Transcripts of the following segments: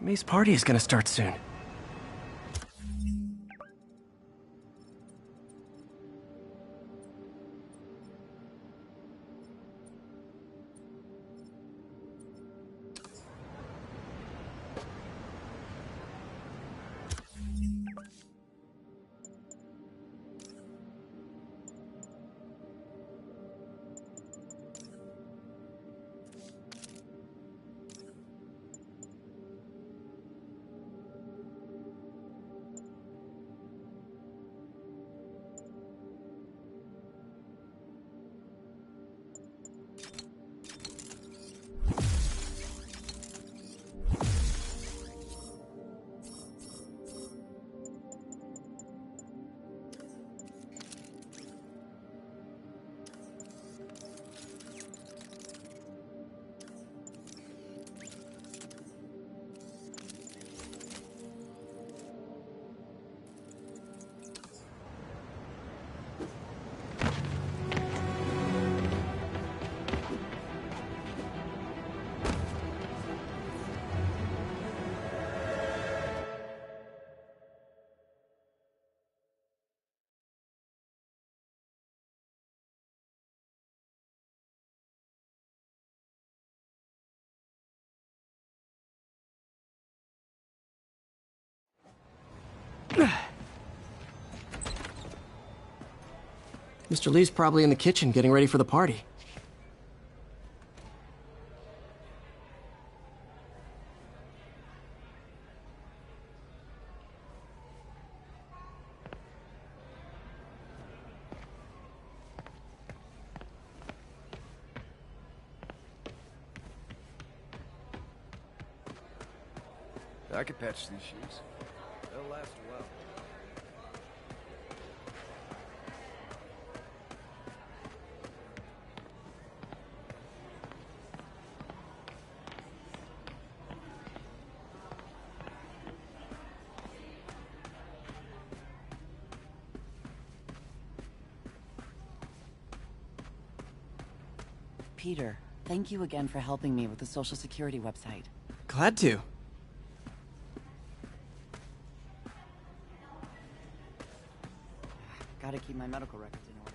May's party is gonna start soon. Mr. Lee's probably in the kitchen getting ready for the party. I could patch these shoes. They'll last a while. Peter, thank you again for helping me with the Social Security website. Glad to. Gotta keep my medical records in order.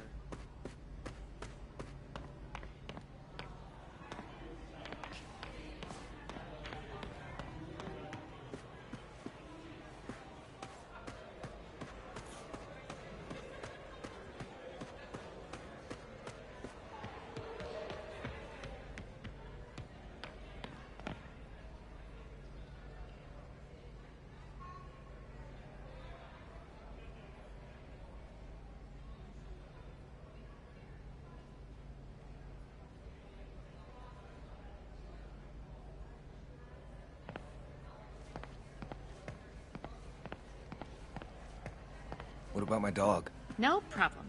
What about my dog? No problem.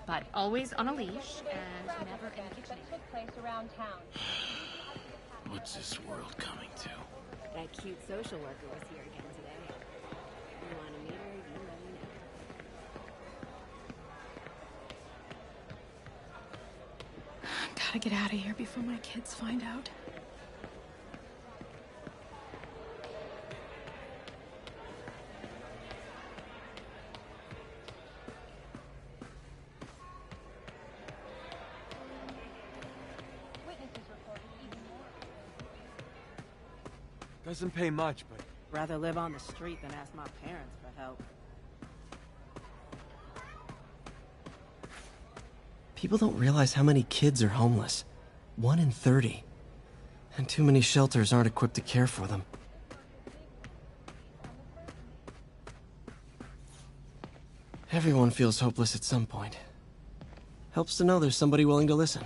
But always on a leash and never in the kitchen. Took place around town. What's this world coming to? That cute social worker was here again today. You want to meet her? You let me know. Gotta get out of here before my kids find out. Witnesses reported even more. Doesn't pay much, but Rather live on the street than ask my parents for help. People don't realize how many kids are homeless. 1 in 30. And too many shelters aren't equipped to care for them. Everyone feels hopeless at some point. Helps to know there's somebody willing to listen.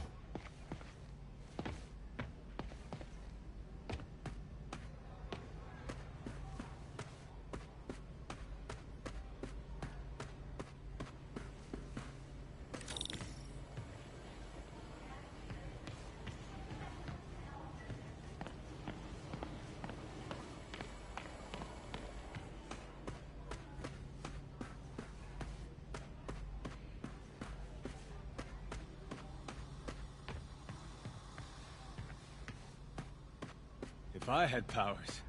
if I had powers,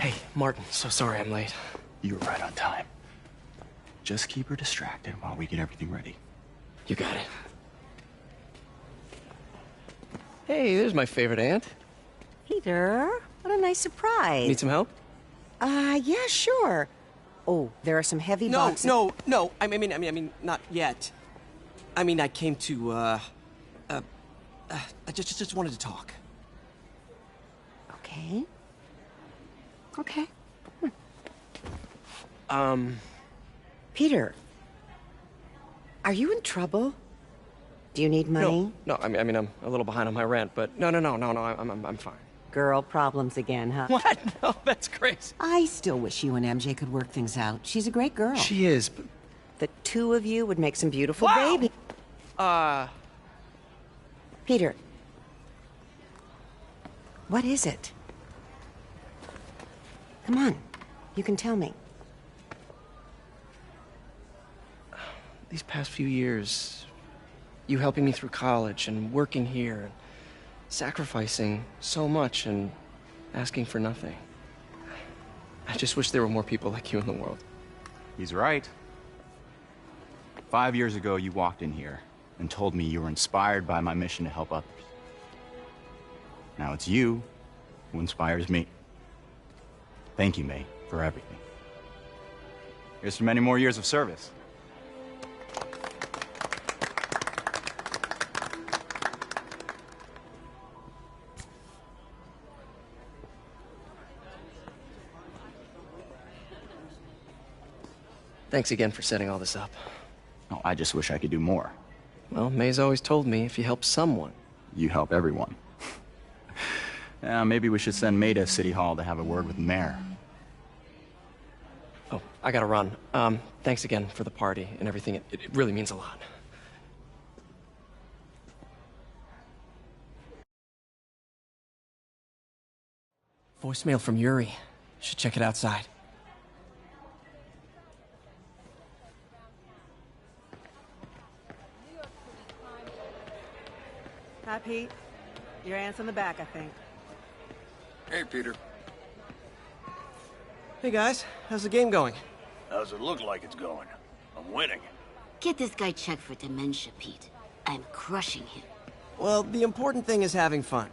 Hey, Martin, so sorry I'm late. You were right on time. Just keep her distracted while we get everything ready. You got it. Hey, there's my favorite aunt. Peter, what a nice surprise. Need some help? Yeah, sure. Oh, there are some heavy boxes. No. I mean, not yet. I mean, I came to, I just wanted to talk. Okay. Okay. Peter, are you in trouble? Do you need money? No, I mean, I'm a little behind on my rent, but no, I'm fine. Girl problems again, huh? What? No, that's crazy. I still wish you and MJ could work things out. She's a great girl. She is, but... The two of you would make some beautiful Wow! baby. Peter. What is it? Come on. You can tell me. These past few years, you helping me through college and working here, and sacrificing so much and asking for nothing. I just wish there were more people like you in the world. He's right. 5 years ago, you walked in here and told me you were inspired by my mission to help others. Now it's you who inspires me. Thank you, May, for everything. Here's for many more years of service. Thanks again for setting all this up. Oh, I just wish I could do more. Well, May's always told me if you help someone... You help everyone. Maybe we should send May to City Hall to have a word with the mayor. Oh, I gotta run. Thanks again for the party and everything. It really means a lot. Voicemail from Yuri. Should check it outside. Hi, Pete. Your aunt's in the back, I think. Hey, Peter. Hey guys, how's the game going? How's it look like it's going? I'm winning. Get this guy checked for dementia, Pete. I'm crushing him. Well, the important thing is having fun.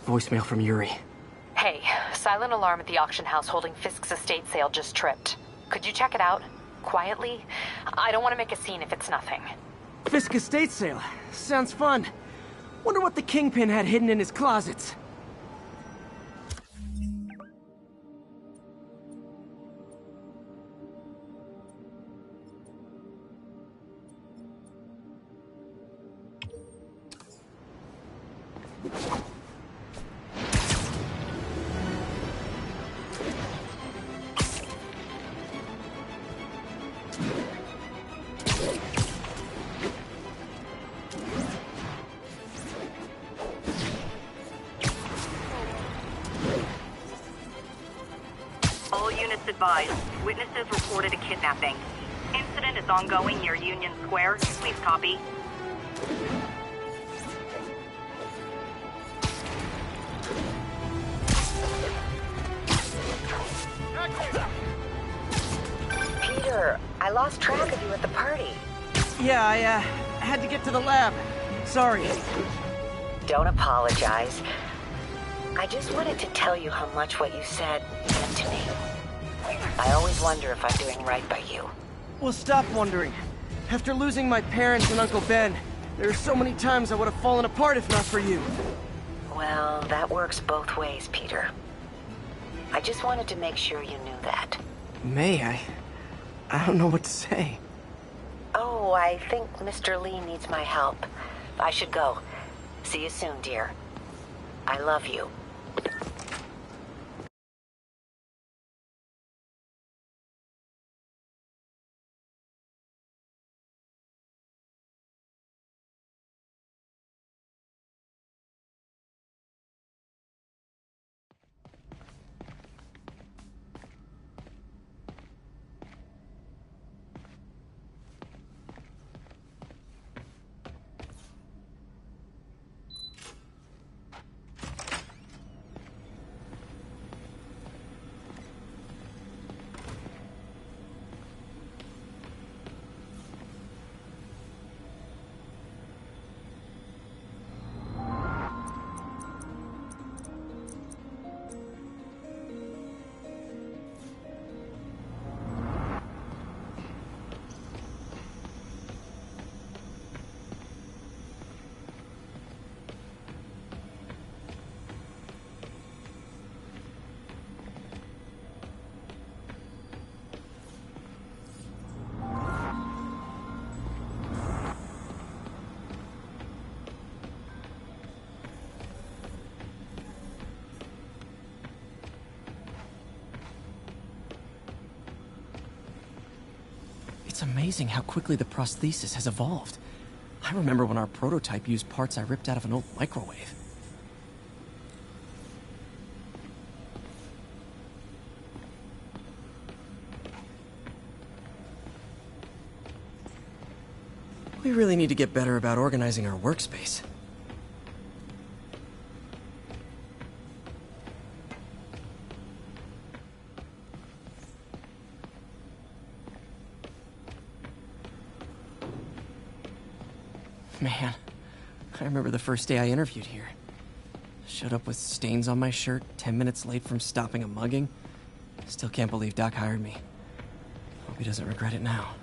Voicemail from Yuri. Hey, silent alarm at the auction house holding Fisk's estate sale just tripped. Could you check it out? Quietly? I don't want to make a scene if it's nothing. Fisk estate sale. Sounds fun. Wonder what the Kingpin had hidden in his closets. All units advised. Witnesses reported a kidnapping. Incident is ongoing near Union Square. Please copy. Peter, I lost track of you at the party. Yeah, I had to get to the lab. Sorry. Don't apologize. I just wanted to tell you how much what you said meant to me. I always wonder if I'm doing right by you. Well, stop wondering. After losing my parents and Uncle Ben, there are so many times I would have fallen apart if not for you. Well, that works both ways, Peter. I just wanted to make sure you knew that. May, I don't know what to say. Oh, I think Mr. Lee needs my help. I should go. See you soon, dear. I love you. It's amazing how quickly the prosthesis has evolved. I remember when our prototype used parts I ripped out of an old microwave. We really need to get better about organizing our workspace. Man, I remember the first day I interviewed here. Showed up with stains on my shirt, 10 minutes late from stopping a mugging. Still can't believe Doc hired me. Hope he doesn't regret it now.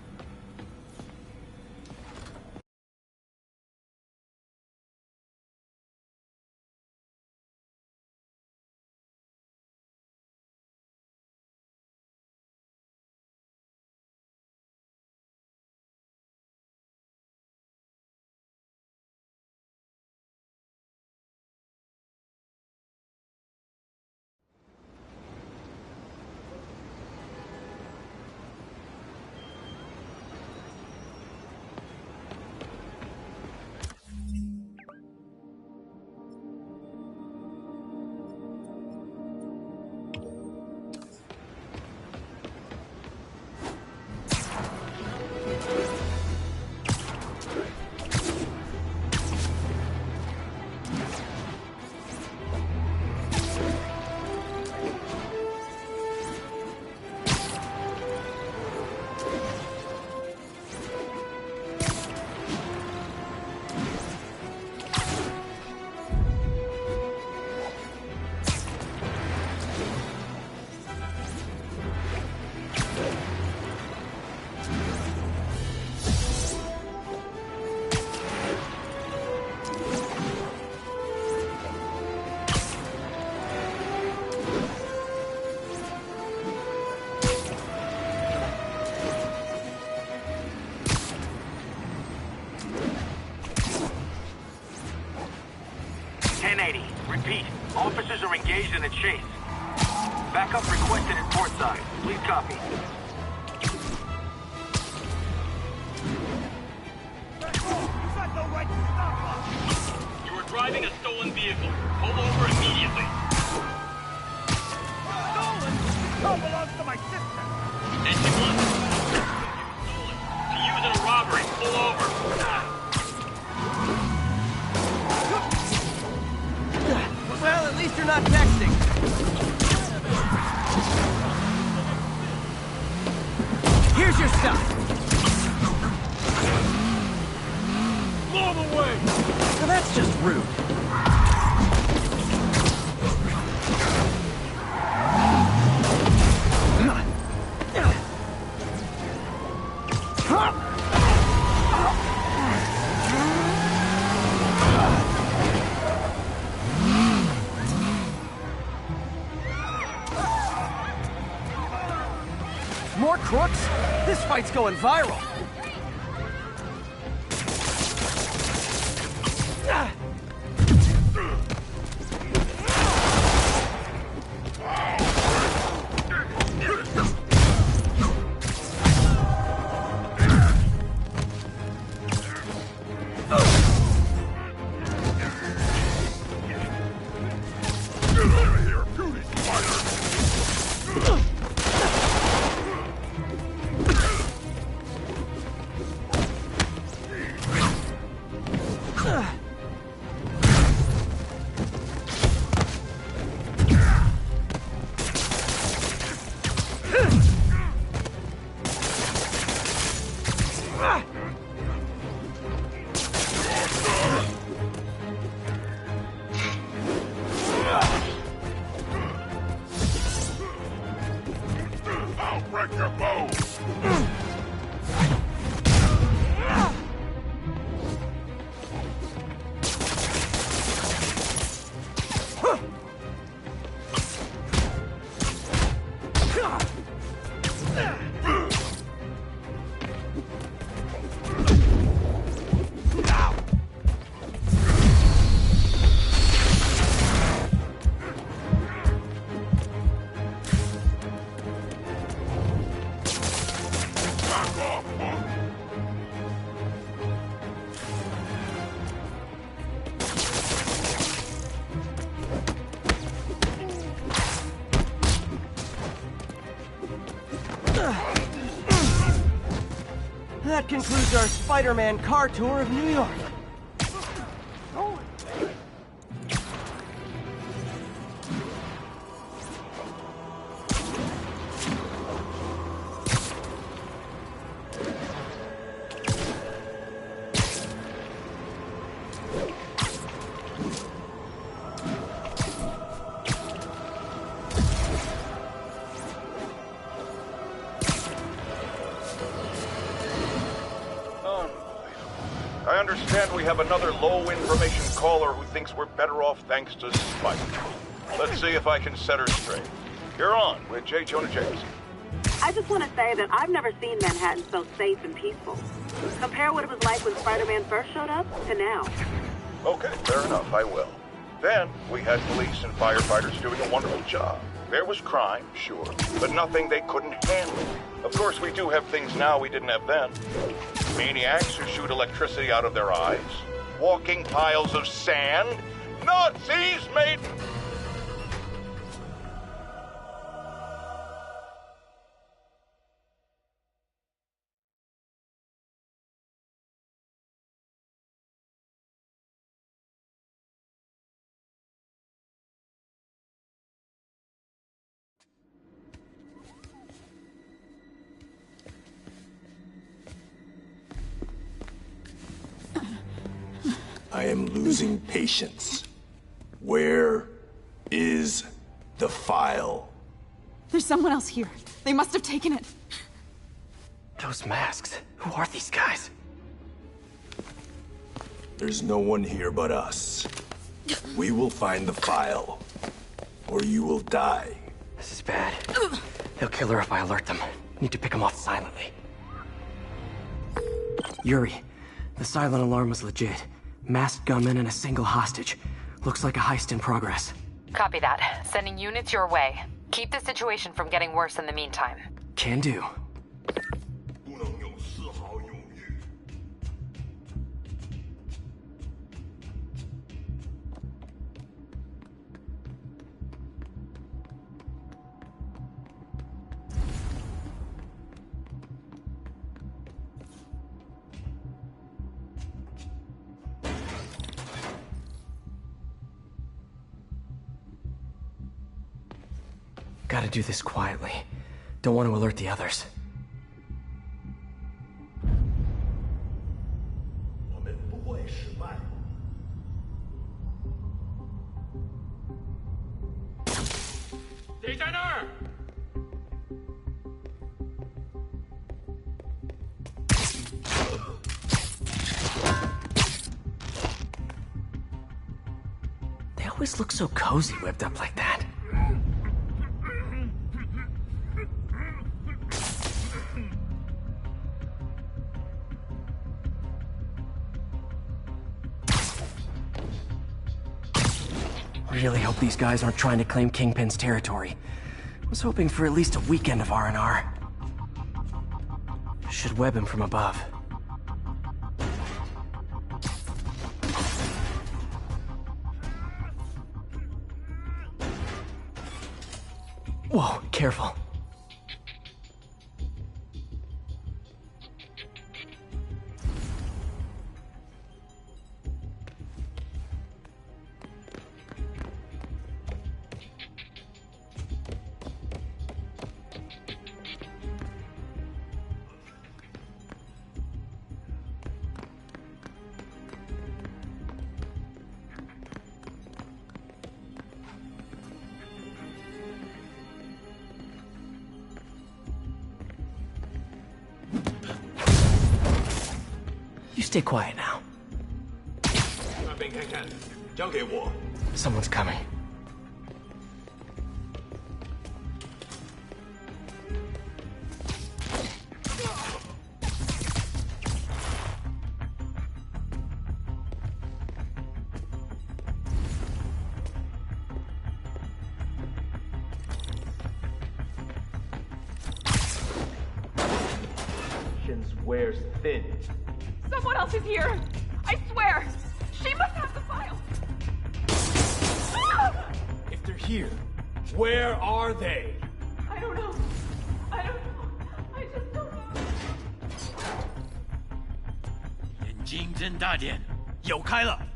Repeat, officers are engaged in a chase. Backup requested at portside. Please copy. You are driving a stolen vehicle. Pull over immediately. Stolen? Car belongs to my sister. Engine 1. Stolen. To use in a robbery. Pull over. Well, at least you're not texting. Here's your stuff. Blow them away! Now that's just rude. More crooks? This fight's going viral. I'll break your bones! That concludes our Spider-Man car tour of New York. I understand we have another low-information caller who thinks we're better off thanks to Spike. Let's see if I can set her straight. You're on with J. Jonah Jameson. I just want to say that I've never seen Manhattan so safe and peaceful. Compare what it was like when Spider-Man first showed up to now. Okay, fair enough, I will. Then, we had police and firefighters doing a wonderful job. There was crime, sure, but nothing they couldn't handle. Of course, we do have things now we didn't have then. Maniacs who shoot electricity out of their eyes. Walking piles of sand. Nazis made... I am losing patience. Where is the file? There's someone else here. They must have taken it. Those masks. Who are these guys? There's no one here but us. We will find the file, or you will die. This is bad. They'll kill her if I alert them. Need to pick them off silently. Yuri, the silent alarm was legit. Masked gunmen and a single hostage. Looks like a heist in progress. Copy that. Sending units your way. Keep the situation from getting worse in the meantime. Can do. Gotta do this quietly. Don't want to alert the others. They always look so cozy whipped up like that. Really hope these guys aren't trying to claim Kingpin's territory. Was hoping for at least a weekend of R&R. Should web him from above. Whoa, careful. stay quiet now. 那边看看，交给我。 Someone's coming. Wears thin. Someone else is here! I swear! She must have the file! Ah! If they're here, where are they? I don't know. I don't know. I just don't know. 眼睛睁大点，有开了。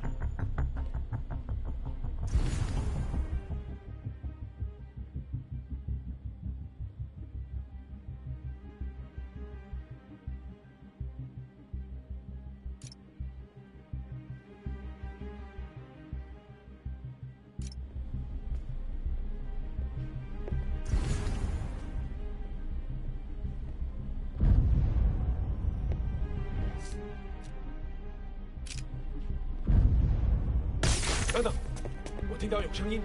等等，我听到有声音。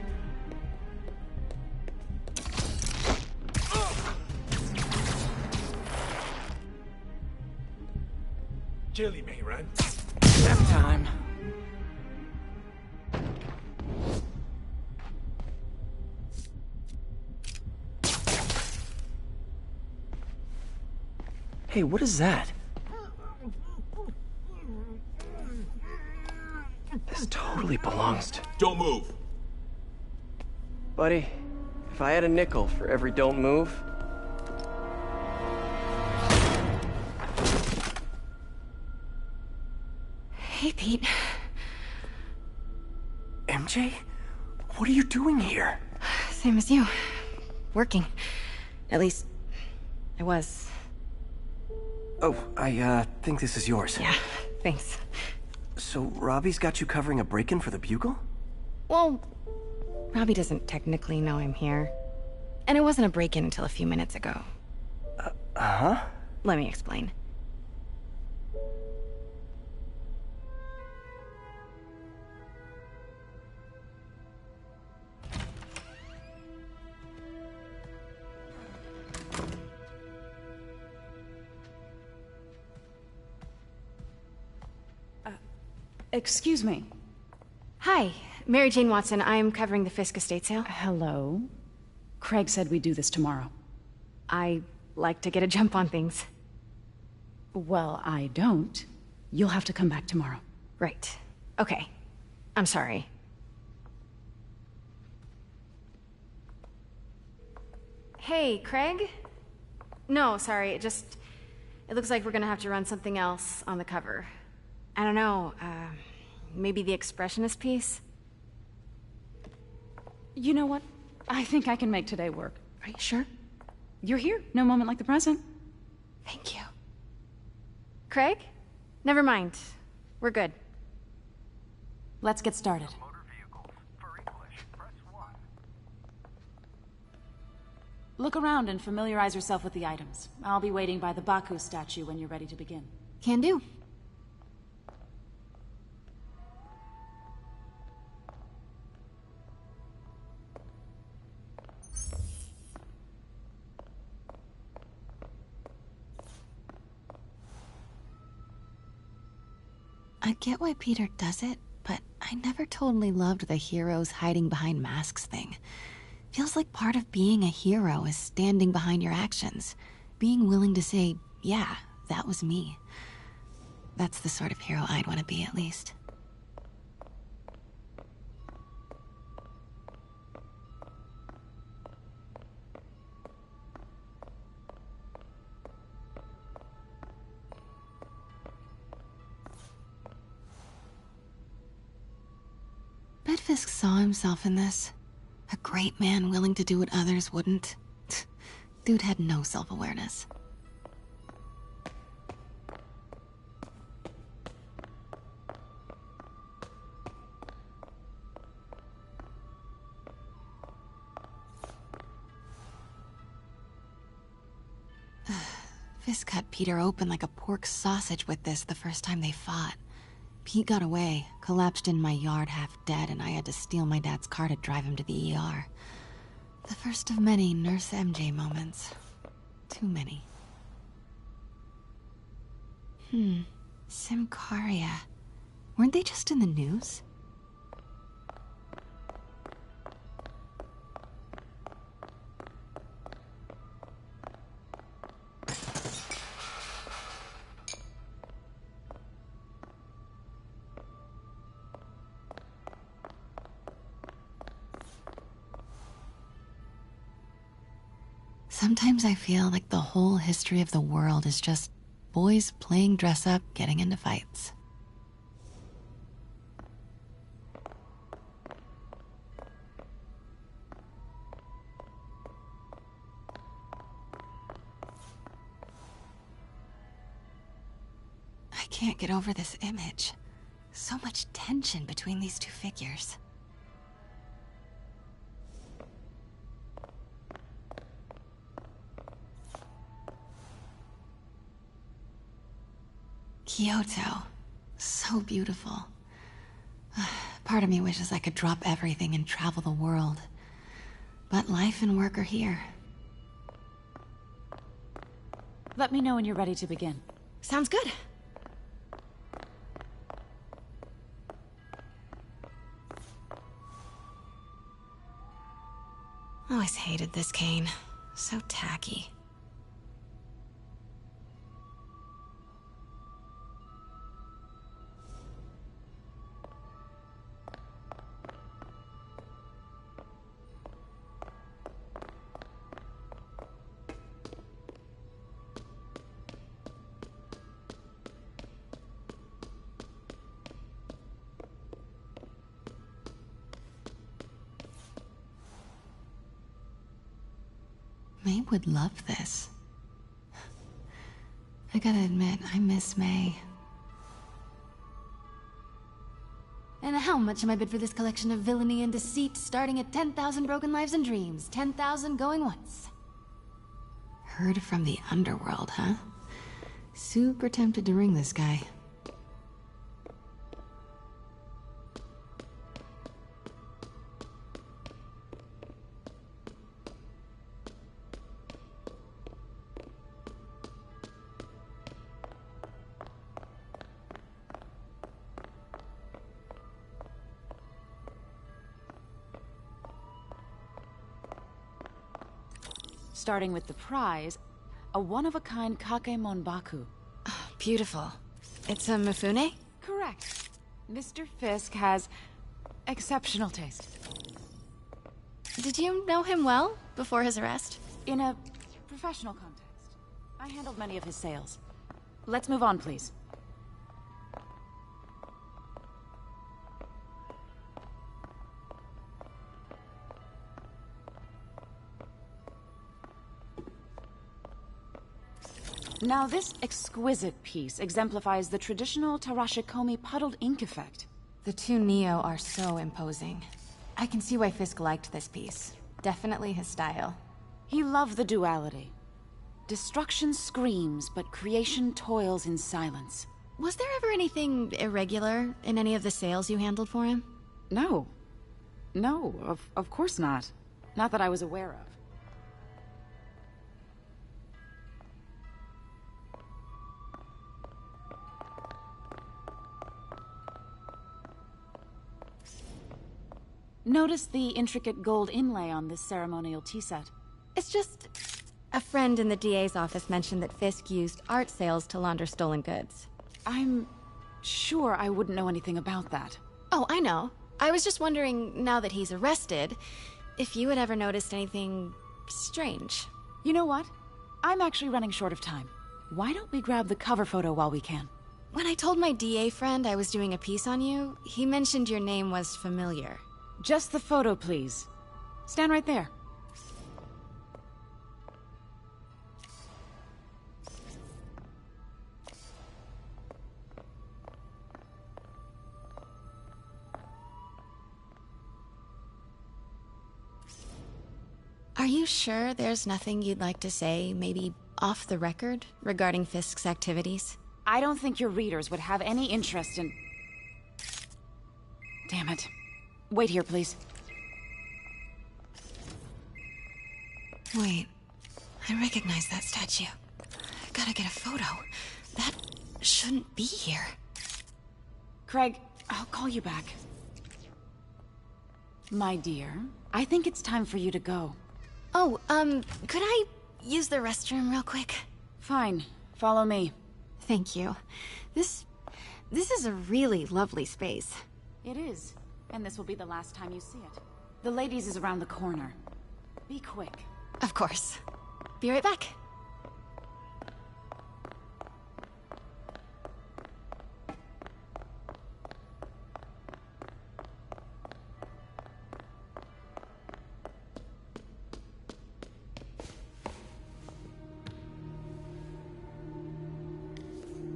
这里没人。Nap time. Hey, what is that? This totally belongs to... Don't move. Buddy, if I had a nickel for every don't move... Hey, Pete. MJ? What are you doing here? Same as you. Working. At least, I was. Oh, I think this is yours. Yeah, thanks. So, Robbie's got you covering a break-in for the Bugle? Well, Robbie doesn't technically know I'm here. And it wasn't a break-in until a few minutes ago. Huh? Let me explain. Excuse me. Hi, Mary Jane Watson. I'm covering the Fisk estate sale. Hello. Craig said we'd do this tomorrow. I like to get a jump on things. Well, I don't. You'll have to come back tomorrow. Right. Okay. I'm sorry. Hey, Craig? No, sorry, it looks like we're gonna have to run something else on the cover. I don't know, maybe the expressionist piece? You know what? I think I can make today work. Are you sure? You're here. No moment like the present. Thank you. Craig? Never mind. We're good. Let's get started. Look around and familiarize yourself with the items. I'll be waiting by the Baku statue when you're ready to begin. Can do. I get why Peter does it, but I never totally loved the heroes hiding behind masks thing. Feels like part of being a hero is standing behind your actions. Being willing to say, yeah, that was me. That's the sort of hero I'd want to be, at least. Bet Fisk saw himself in this. A great man willing to do what others wouldn't. Dude had no self-awareness. Fisk cut Peter open like a pork sausage with this the first time they fought. Pete got away, collapsed in my yard half dead, and I had to steal my dad's car to drive him to the ER. The first of many Nurse MJ moments. Too many. Symkaria. Weren't they just in the news? Sometimes I feel like the whole history of the world is just boys playing dress-up, getting into fights. I can't get over this image. So much tension between these two figures. Kyoto. So beautiful. Part of me wishes I could drop everything and travel the world. But life and work are here. Let me know when you're ready to begin. Sounds good. Always hated this cane. So tacky. May would love this. I gotta admit, I miss May. And how much am I bid for this collection of villainy and deceit, starting at 10,000 broken lives and dreams, 10,000 going once? Heard from the underworld, huh? Super tempted to ring this guy. Starting with the prize, a one-of-a-kind Kakemon Baku. Oh, beautiful. It's a Mifune? Correct. Mr. Fisk has exceptional taste. Did you know him well before his arrest? In a professional context. I handled many of his sales. Let's move on, please. Now, this exquisite piece exemplifies the traditional Tarashikomi puddled ink effect. The two Neo are so imposing. I can see why Fisk liked this piece. Definitely his style. He loved the duality. Destruction screams, but creation toils in silence. Was there ever anything irregular in any of the sales you handled for him? No. No, of course not. Not that I was aware of. Notice the intricate gold inlay on this ceremonial tea set. It's just... a friend in the DA's office mentioned that Fisk used art sales to launder stolen goods. I'm sure I wouldn't know anything about that. Oh, I know. I was just wondering, now that he's arrested, if you had ever noticed anything strange. You know what? I'm actually running short of time. Why don't we grab the cover photo while we can? When I told my DA friend I was doing a piece on you, he mentioned your name was familiar. Just the photo, please. Stand right there. Are you sure there's nothing you'd like to say? Maybe off the record regarding Fisk's activities? I don't think your readers would have any interest in... Damn it. Wait here, please. Wait. I recognize that statue. Gotta get a photo. That shouldn't be here. Craig, I'll call you back. My dear, I think it's time for you to go. Oh, could I use the restroom real quick? Fine. Follow me. Thank you. This is a really lovely space. It is. And this will be the last time you see it. The ladies is around the corner. Be quick. Of course. Be right back.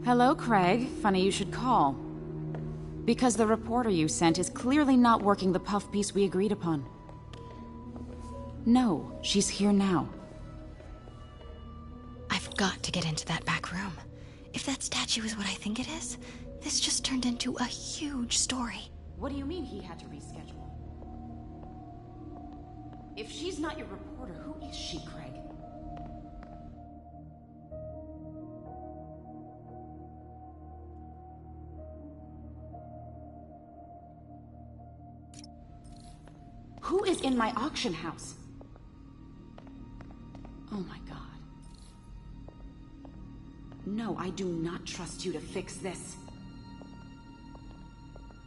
Hello, Craig. Funny you should call. Because the reporter you sent is clearly not working the puff piece we agreed upon. No, she's here now. I've got to get into that back room. If that statue is what I think it is, this just turned into a huge story. What do you mean he had to reschedule? If she's not your reporter, who is she, Craig? Who is in my auction house? Oh my god. No, I do not trust you to fix this.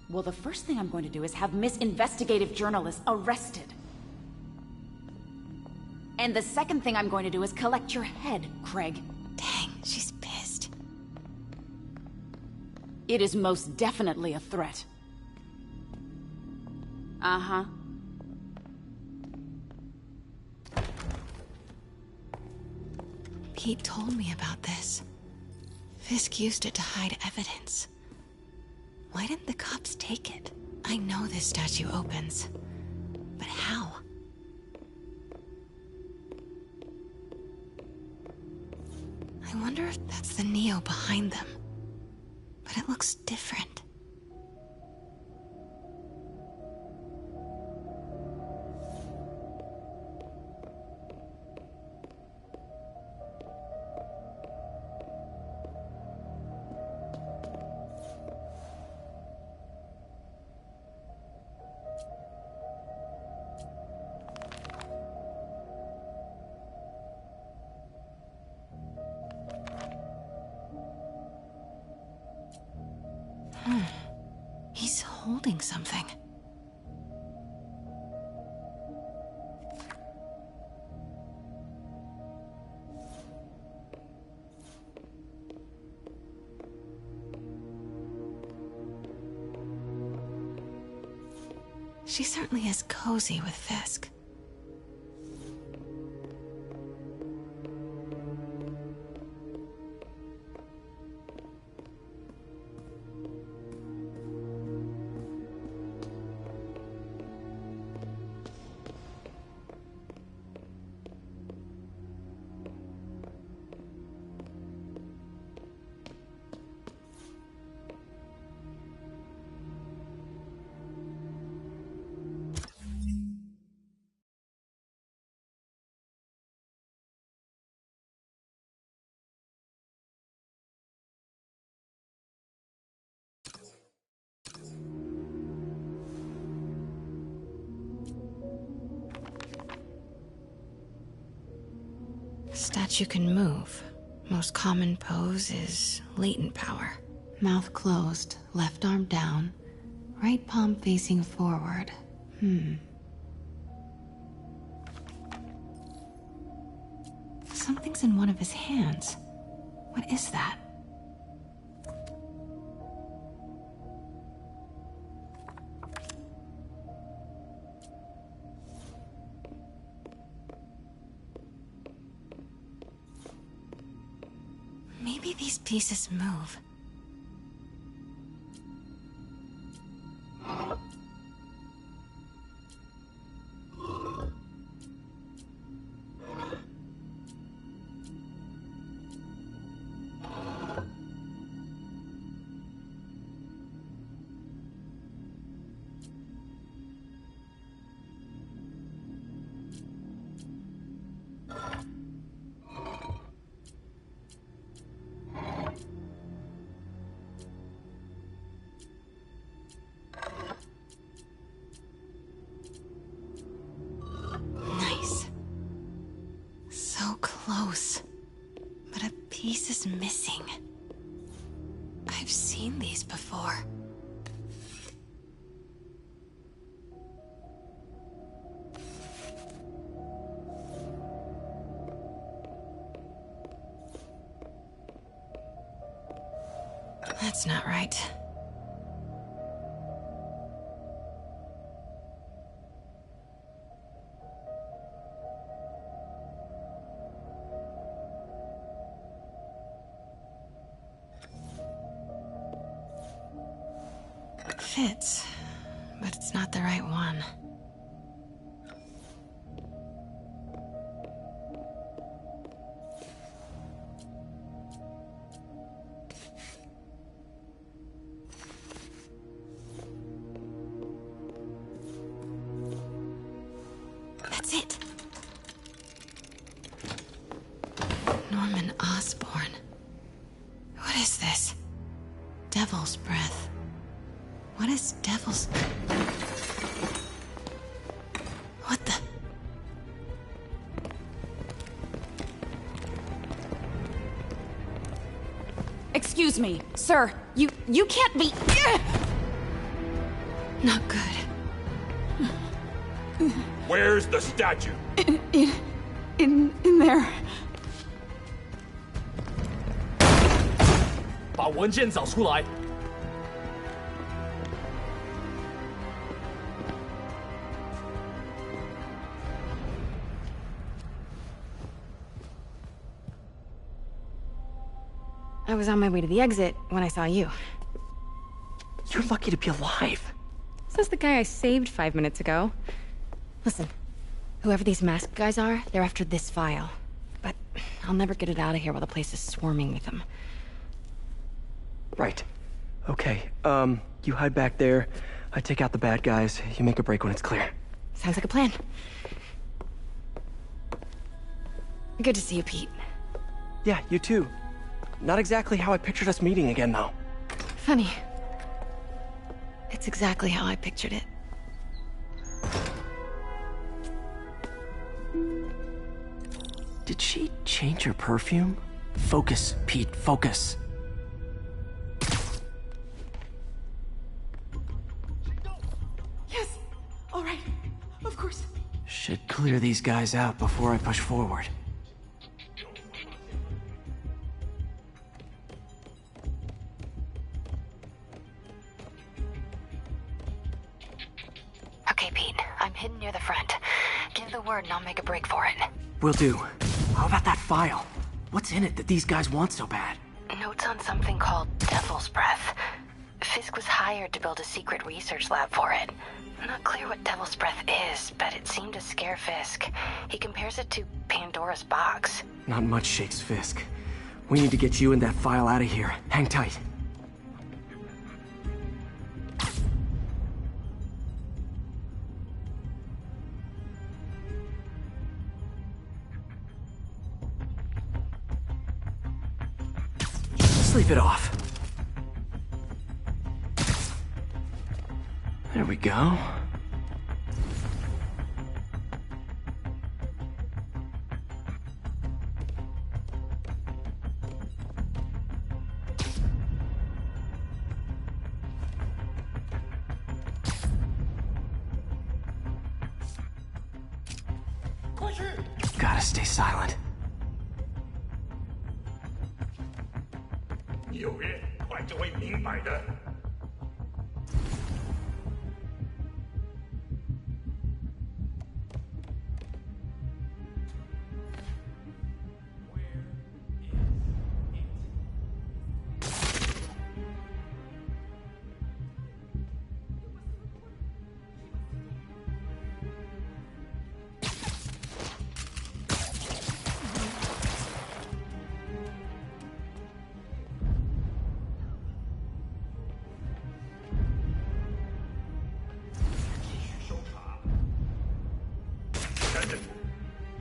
Well, the first thing I'm going to do is have Miss Investigative Journalist arrested. And the second thing I'm going to do is collect your head, Craig. Dang, she's pissed. It is most definitely a threat. Uh-huh. Pete told me about this. Fisk used it to hide evidence. Why didn't the cops take it? I know this statue opens. But how? I wonder if that's the Neo behind them. But it looks different. He's holding something. She certainly is cozy with Fisk. Statue can move. Most common pose is latent power. Mouth closed, left arm down, right palm facing forward. Something's in one of his hands. What is that? Maybe these pieces move. piece is missing. I've seen these before. That's not right. Fits, but it's not the right one. That's it. Norman Osborn. What is this? Devil's breath. What is devil's... What the... Excuse me, sir. You can't be... Not good. Where's the statue? In there. 把文件找出来。 I was on my way to the exit when I saw you. You're lucky to be alive. Says the guy I saved 5 minutes ago. Listen, whoever these masked guys are, they're after this file. But I'll never get it out of here while the place is swarming with them. Right. Okay, you hide back there. I take out the bad guys. You make a break when it's clear. Sounds like a plan. Good to see you, Pete. Yeah, you too. Not exactly how I pictured us meeting again, though. Funny. It's exactly how I pictured it. Did she change her perfume? Focus, Pete, focus. Yes. All right. Of course. Should clear these guys out before I push forward. Okay, Pete. I'm hidden near the front. Give the word and I'll make a break for it. Will do. How about that file? What's in it that these guys want so bad? Notes on something called Devil's Breath. Fisk was hired to build a secret research lab for it. Not clear what Devil's Breath is, but it seemed to scare Fisk. He compares it to Pandora's box. Not much shakes Fisk. We need to get you and that file out of here. Hang tight. Sleep it off. There we go. Gotta stay silent. 有约，快就会明白的。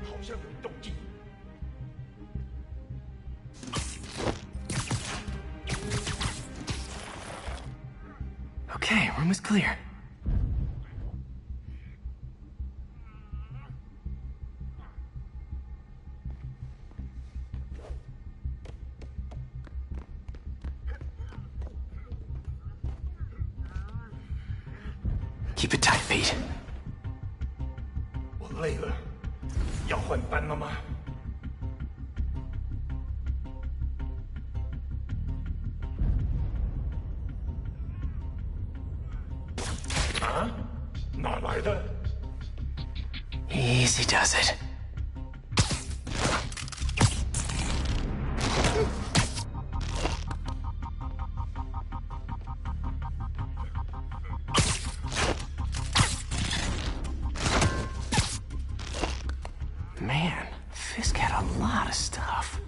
好像有动静。Okay, room is clear. Keep it tight, Pete. 我累了，要换班了吗？啊？哪来的？ Easy does it. Man, Fisk had a lot of stuff.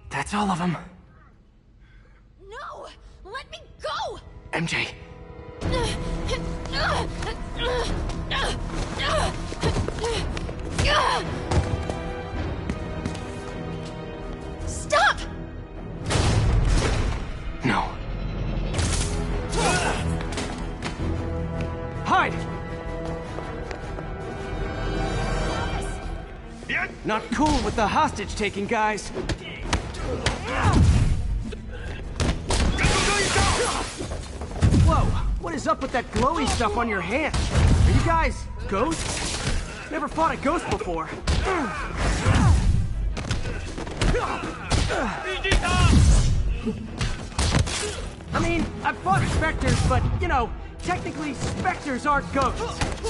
That's all of them. No! Let me go! MJ. Stop! No. Hide! Not cool with the hostage taking, guys. Whoa, what is up with that glowy stuff on your hands? Are you guys ghosts? Never fought a ghost before. I mean, I've fought specters, but, you know, technically specters aren't ghosts.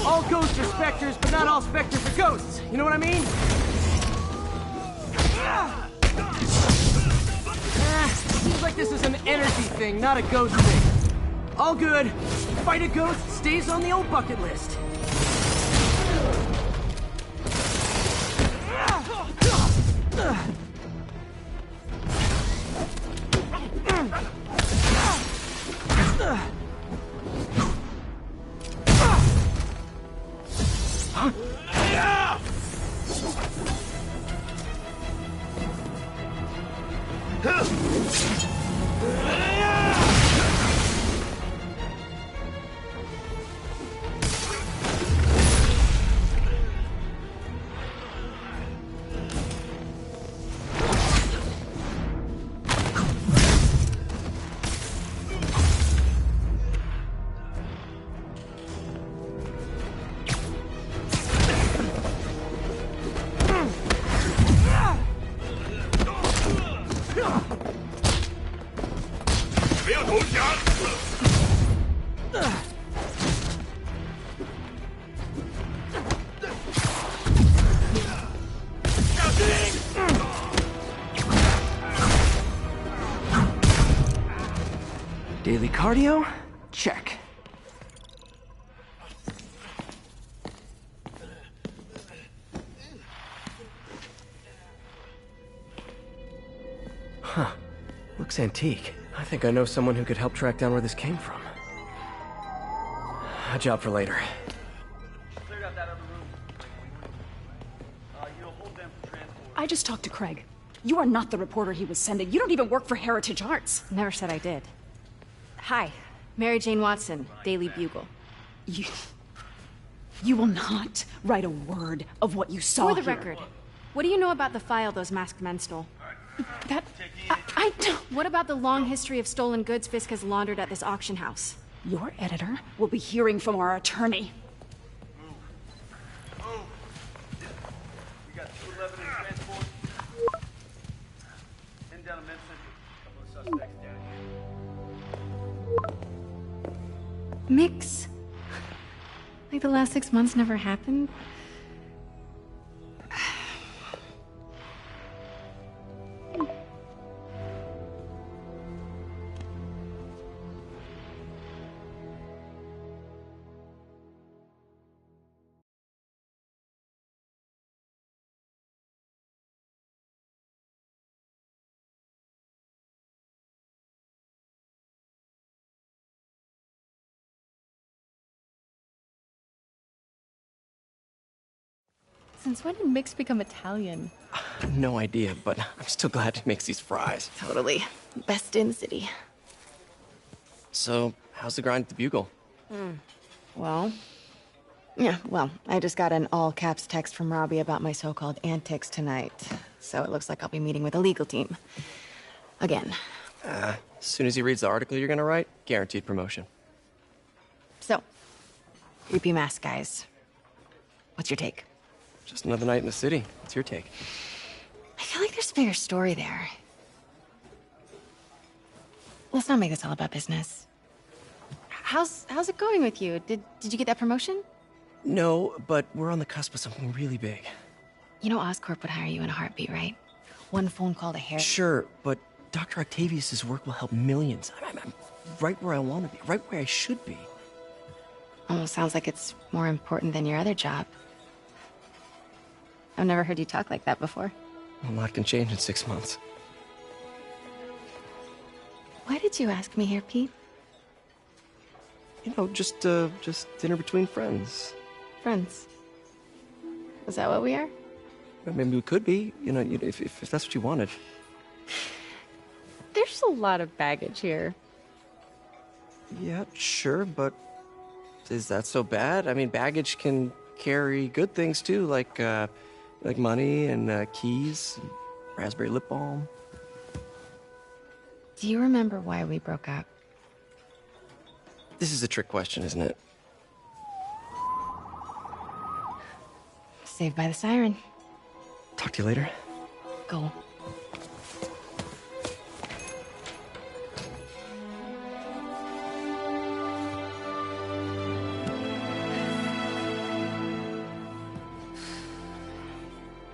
All ghosts are specters, but not all specters are ghosts. You know what I mean? Seems like this is an energy thing, not a ghost thing. All good. Fight a ghost stays on the old bucket list. Daily cardio? Check. Huh. Looks antique. I think I know someone who could help track down where this came from. A job for later. I just talked to Craig. You are not the reporter he was sending. You don't even work for Heritage Arts. Never said I did. Hi, Mary Jane Watson, Daily Bugle. You will not write a word of what you saw For the here. record, what do you know about the file those masked men stole? I don't... What about the long history of stolen goods Fisk has laundered at this auction house? Your editor will be hearing from our attorney. We got 211 in transport. Heading down to Med Central. Couple of suspects down here. Mix? Like the last 6 months never happened? Since when did Mix become Italian? No idea, but I'm still glad he makes these fries. Totally. Best in the city. So, how's the grind at the Bugle? Well, Yeah, well, I just got an all-caps text from Robbie about my so-called antics tonight. So it looks like I'll be meeting with the legal team. Again. As soon as he reads the article you're gonna write, guaranteed promotion. So, creepy mask guys. What's your take? Just another night in the city. What's your take? I feel like there's a bigger story there. Let's not make this all about business. How's it going with you? Did you get that promotion? No, but we're on the cusp of something really big. You know Oscorp would hire you in a heartbeat, right? One phone call to Harry. Sure, but Dr. Octavius's work will help millions. I'm right where I want to be, right where I should be. Almost sounds like it's more important than your other job. I've never heard you talk like that before. A lot can change in 6 months. Why did you ask me here, Pete? You know, just dinner between friends. Friends. Is that what we are? Well, maybe we could be, you know, if that's what you wanted. There's a lot of baggage here. Yeah, sure, but is that so bad? I mean, baggage can carry good things too, like money and keys, and raspberry lip balm. Do you remember why we broke up? This is a trick question, isn't it? Saved by the siren. Talk to you later. Go.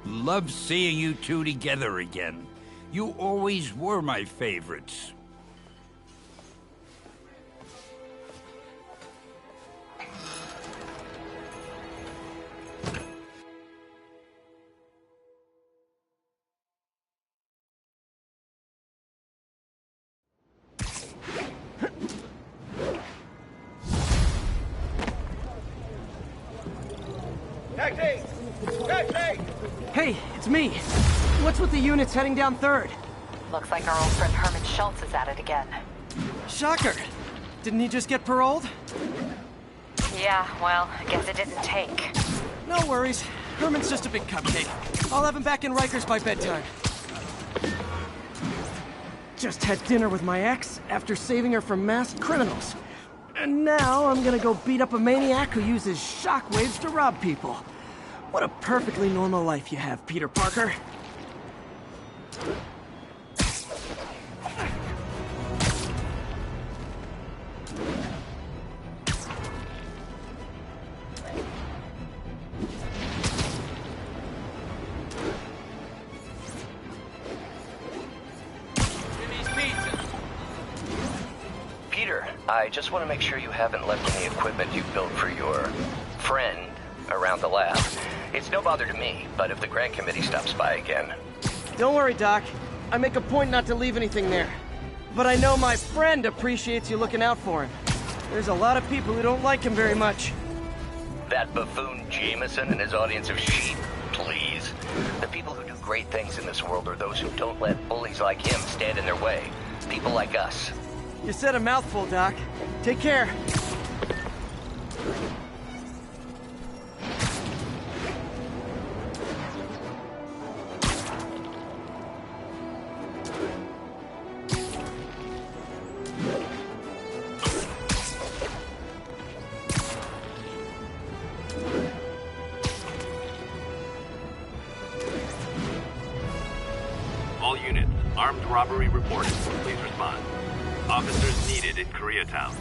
Love seeing you two together again. You always were my favorites. Taxi! Taxi! Hey, it's me. What's with the units heading down 3rd? Looks like our old friend Herman Schultz is at it again. Shocker. Didn't he just get paroled? Yeah, well, I guess it didn't take. No worries. Herman's just a big cupcake. I'll have him back in Rikers by bedtime. Just had dinner with my ex after saving her from masked criminals. And now I'm gonna go beat up a maniac who uses shockwaves to rob people. What a perfectly normal life you have, Peter Parker. Peter, I just want to make sure you haven't left any equipment you built for your friend around the lab. It's no bother to me, but if the grant committee stops by again... Don't worry, Doc. I make a point not to leave anything there. But I know my friend appreciates you looking out for him. There's a lot of people who don't like him very much. That buffoon Jameson and his audience of sheep, please. The people who do great things in this world are those who don't let bullies like him stand in their way. People like us. You said a mouthful, Doc. Take care. All units, armed robbery reported. Please respond. Officers needed in Koreatown.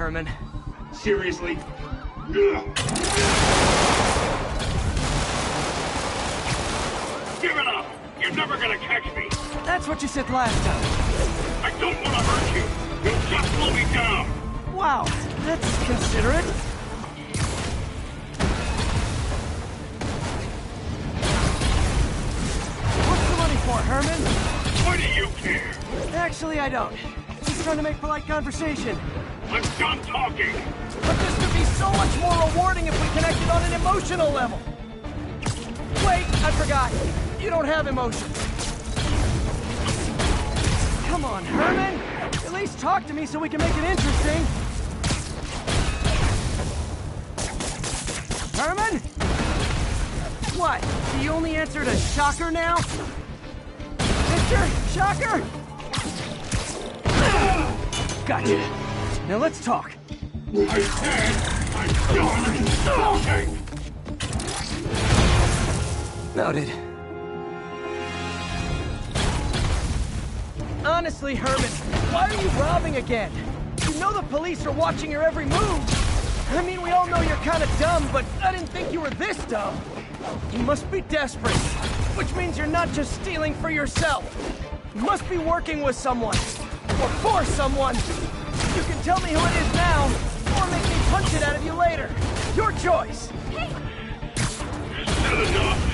Herman. Seriously? Give it up! You're never gonna catch me! That's what you said last time. I don't want to hurt you! You'll just slow me down! Wow, that's considerate. What's the money for, Herman? Why do you care? Actually, I don't. Just trying to make polite conversation. I'm done talking! But this could be so much more rewarding if we connected on an emotional level. Wait, I forgot. You don't have emotions. Come on, Herman. At least talk to me so we can make it interesting. Herman? What? You only answered a shocker now? Mr. Shocker? Gotcha. Now let's talk. I said I'm done talking! Noted. Honestly, Herman, why are you robbing again? You know the police are watching your every move. I mean, we all know you're kind of dumb, but I didn't think you were this dumb. You must be desperate, which means you're not just stealing for yourself. You must be working with someone, or for someone. You can tell me who it is now, or make me punch it out of you later. Your choice. Still enough!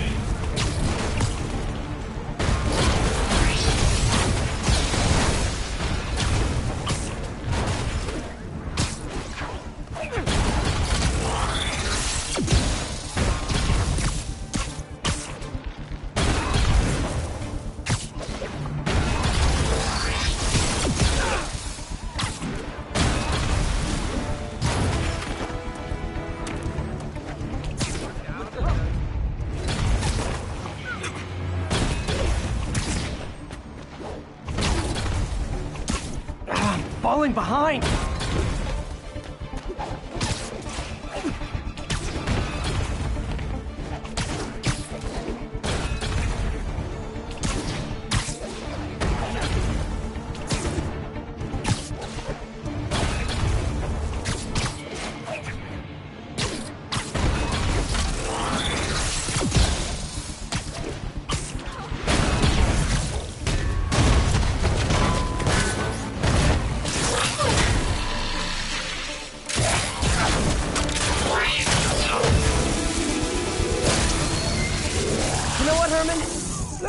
Falling behind!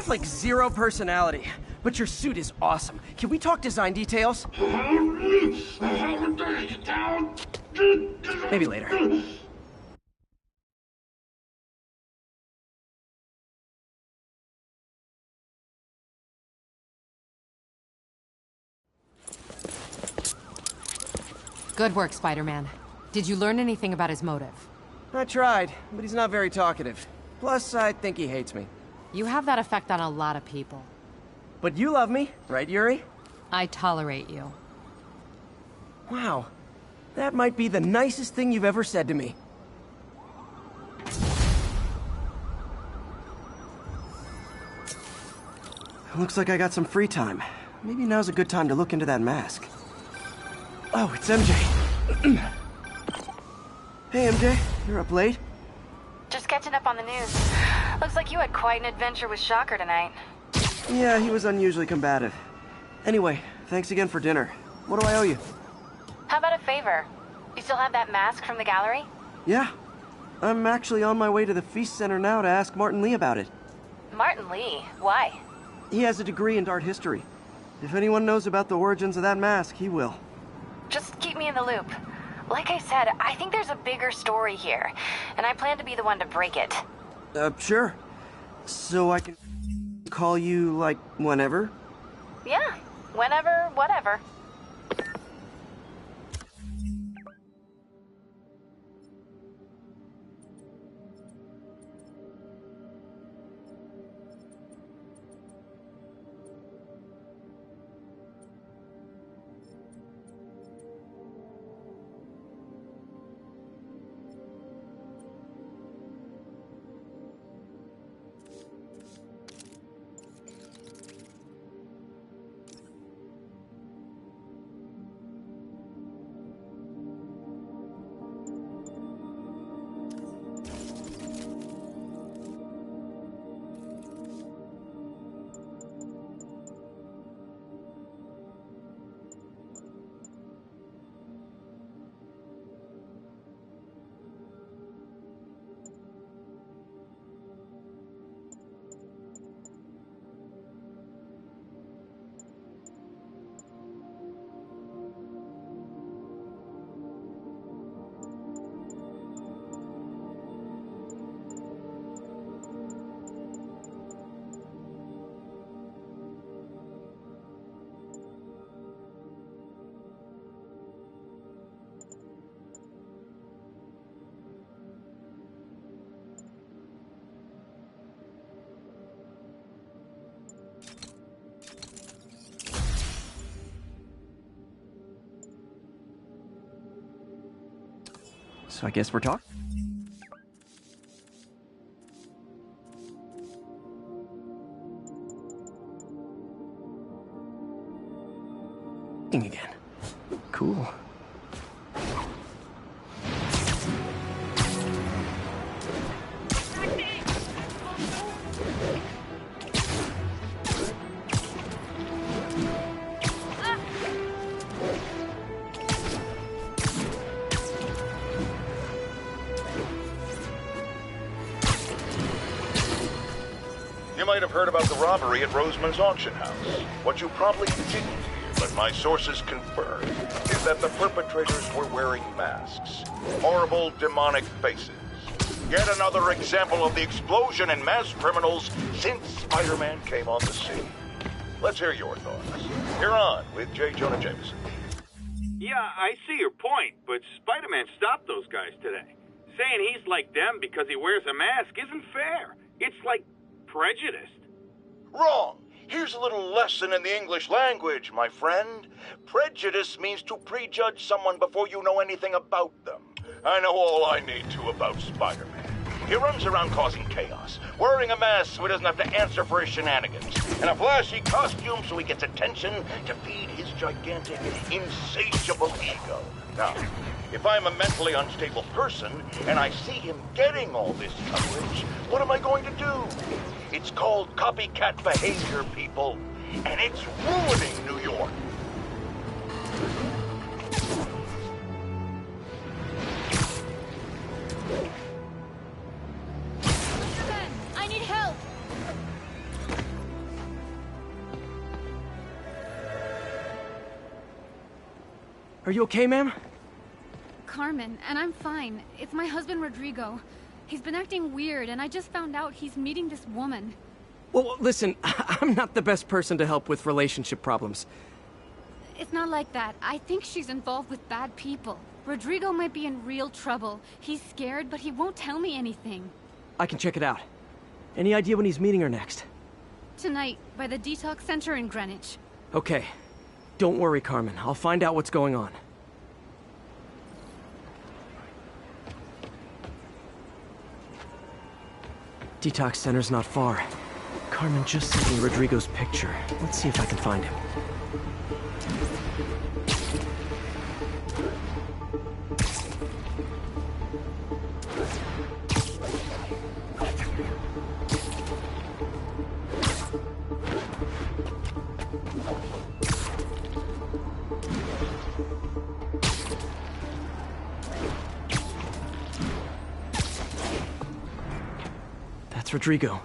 Like zero personality, but your suit is awesome. Can we talk design details? Maybe later. Good work, Spider-Man. Did you learn anything about his motive? I tried, but he's not very talkative. Plus, I think he hates me. You have that effect on a lot of people. But you love me, right, Yuri? I tolerate you. Wow. That might be the nicest thing you've ever said to me. Looks like I got some free time. Maybe now's a good time to look into that mask. Oh, it's MJ. Hey, MJ. You're up late? Just catching up on the news. Looks like you had quite an adventure with Shocker tonight. Yeah, he was unusually combative. Anyway, thanks again for dinner. What do I owe you? How about a favor? You still have that mask from the gallery? Yeah. I'm actually on my way to the Feast Center now to ask Martin Lee about it. Martin Lee? Why? He has a degree in art history. If anyone knows about the origins of that mask, he will. Just keep me in the loop. Like I said, I think there's a bigger story here, and I plan to be the one to break it. Sure. So I can call you, like, whenever? Yeah, whenever, whatever. So I guess we're talking again. Cool. You might have heard about the robbery at Roseman's auction house. What you probably didn't hear, but my sources confirm, is that the perpetrators were wearing masks. Horrible, demonic faces. Yet another example of the explosion in mass criminals since Spider-Man came on the scene. Let's hear your thoughts. You're on with J. Jonah Jameson. Yeah, I see your point, but Spider-Man stopped those guys today. Saying he's like them because he wears a mask isn't fair. It's like prejudiced. Wrong. Here's a little lesson in the English language, my friend. Prejudice means to prejudge someone before you know anything about them. I know all I need to about Spider-Man. He runs around causing chaos, wearing a mask so he doesn't have to answer for his shenanigans, and a flashy costume so he gets attention to feed his gigantic, insatiable ego. Now, if I'm a mentally unstable person and I see him getting all this coverage, what am I going to do? It's called copycat behavior, people, and it's ruining New York. I need help! Are you okay, ma'am? Carmen, and I'm fine. It's my husband, Rodrigo. He's been acting weird, and I just found out he's meeting this woman. Well, listen, I'm not the best person to help with relationship problems. It's not like that. I think she's involved with bad people. Rodrigo might be in real trouble. He's scared, but he won't tell me anything. I can check it out. Any idea when he's meeting her next? Tonight, by the detox center in Greenwich. Okay. Don't worry, Carmen. I'll find out what's going on. Detox center's not far. Carmen just sent me Rodrigo's picture. Let's see if I can find him. That's Rodrigo.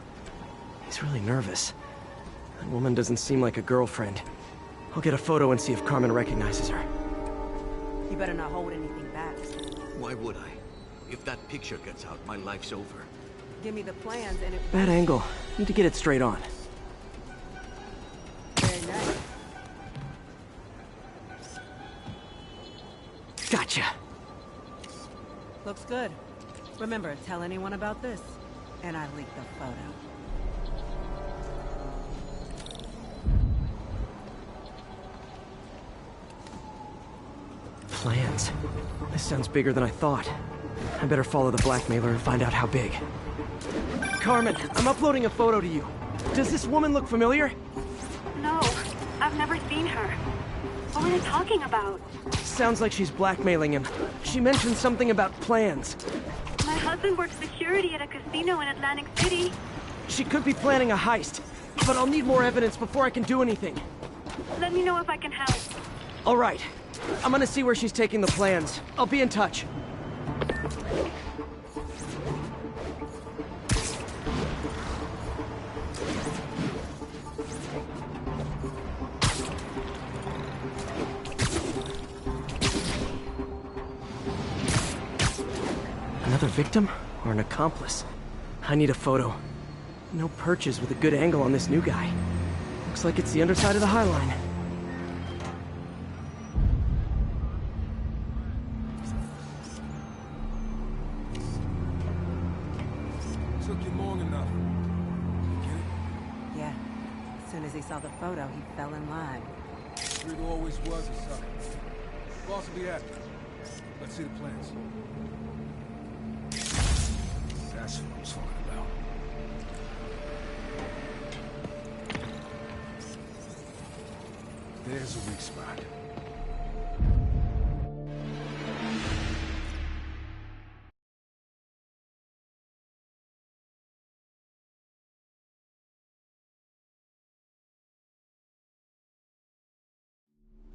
He's really nervous. That woman doesn't seem like a girlfriend. I'll get a photo and see if Carmen recognizes her. You better not hold anything back. Why would I? If that picture gets out, my life's over. Give me the plans and if... Bad angle. Need to get it straight on. Very nice. Gotcha. Looks good. Remember, tell anyone about this. And I leaked the photo. Plans. This sounds bigger than I thought. I better follow the blackmailer and find out how big. Carmen, I'm uploading a photo to you. Does this woman look familiar? No, I've never seen her. What were they talking about? Sounds like she's blackmailing him. She mentioned something about plans. My husband works security at a casino in Atlantic City. She could be planning a heist, but I'll need more evidence before I can do anything. Let me know if I can help. All right. I'm gonna see where she's taking the plans. I'll be in touch. Another victim or an accomplice? I need a photo. No perches with a good angle on this new guy. Looks like it's the underside of the High Line. Took you long enough. You get it? Yeah. As soon as he saw the photo, he fell in line. Rodrigo always was a sucker. Boss will be after. Let's see the plans. There's a weak spot.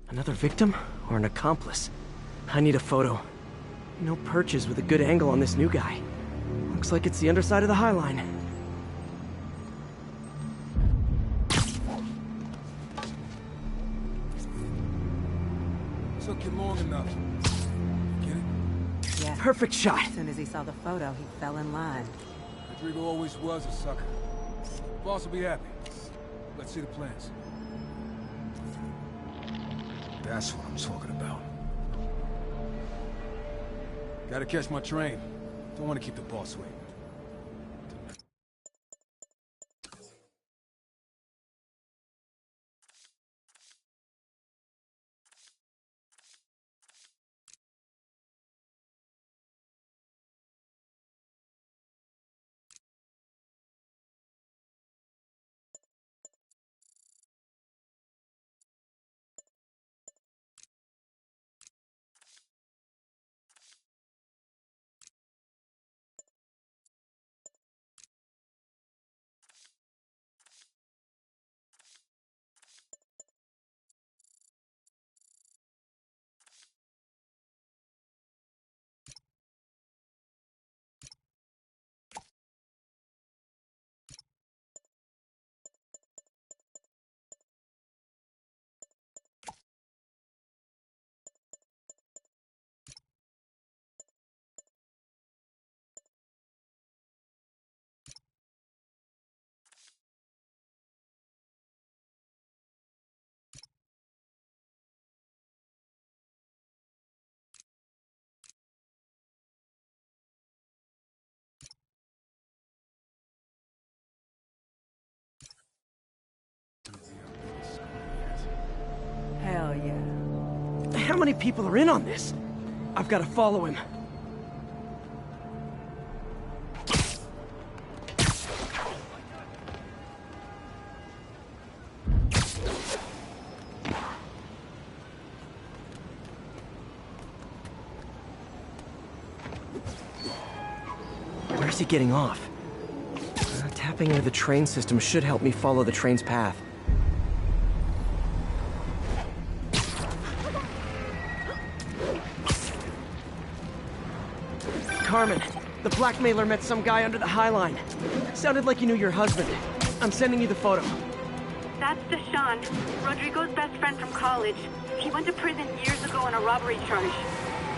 Another victim or an accomplice? I need a photo. No perches with a good angle on this new guy. Looks like it's the underside of the High Line. Took you long enough. Get it? Yeah. Perfect shot. As soon as he saw the photo, he fell in line. Rodrigo always was a sucker. Boss will be happy. Let's see the plans. That's what I'm talking about. Gotta catch my train. Don't want to keep the boss waiting. Hell yeah. How many people are in on this? I've got to follow him. Where's he getting off? Tapping into the train system should help me follow the train's path. Carmen, the blackmailer met some guy under the High Line. Sounded like he knew your husband. I'm sending you the photo. That's Deshawn, Rodrigo's best friend from college. He went to prison years ago on a robbery charge.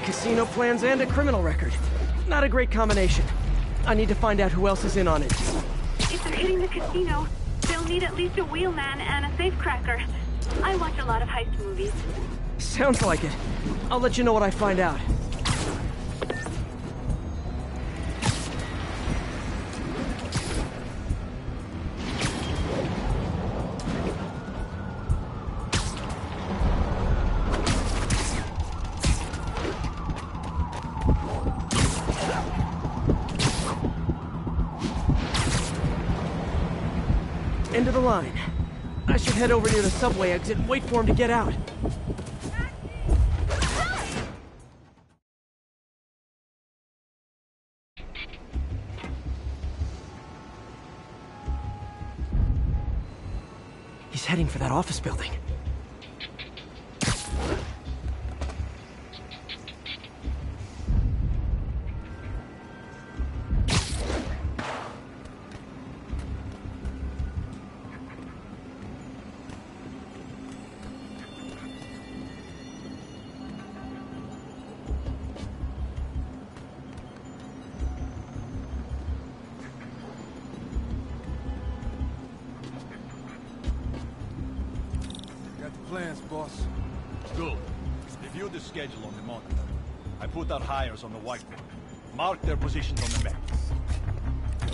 Casino plans and a criminal record. Not a great combination. I need to find out who else is in on it. If they're hitting the casino, they'll need at least a wheelman and a safecracker. I watch a lot of heist movies. Sounds like it. I'll let you know what I find out. End of the line. I should head over near the subway exit and wait for him to get out. He's heading for that office building. Plans, boss. Good. Review the schedule on the monitor. I put our hires on the whiteboard. Mark their positions on the map.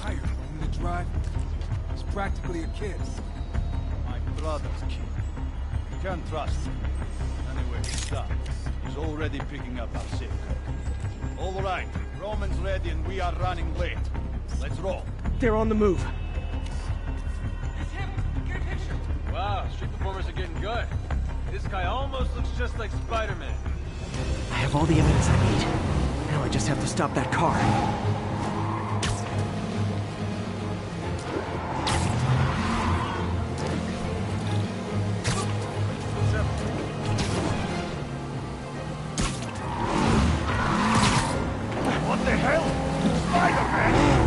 Hired on the drive? He's practically a kid. My brother's kid. You can't trust him. Anyway, he's done. He's already picking up our sick. All right, Roman's ready and we are running late. Let's roll. They're on the move. That's him! Get a picture! Wow, street performers are getting good. This guy almost looks just like Spider-Man. I have all the evidence I need. Now I just have to stop that car. What the hell? Spider-Man!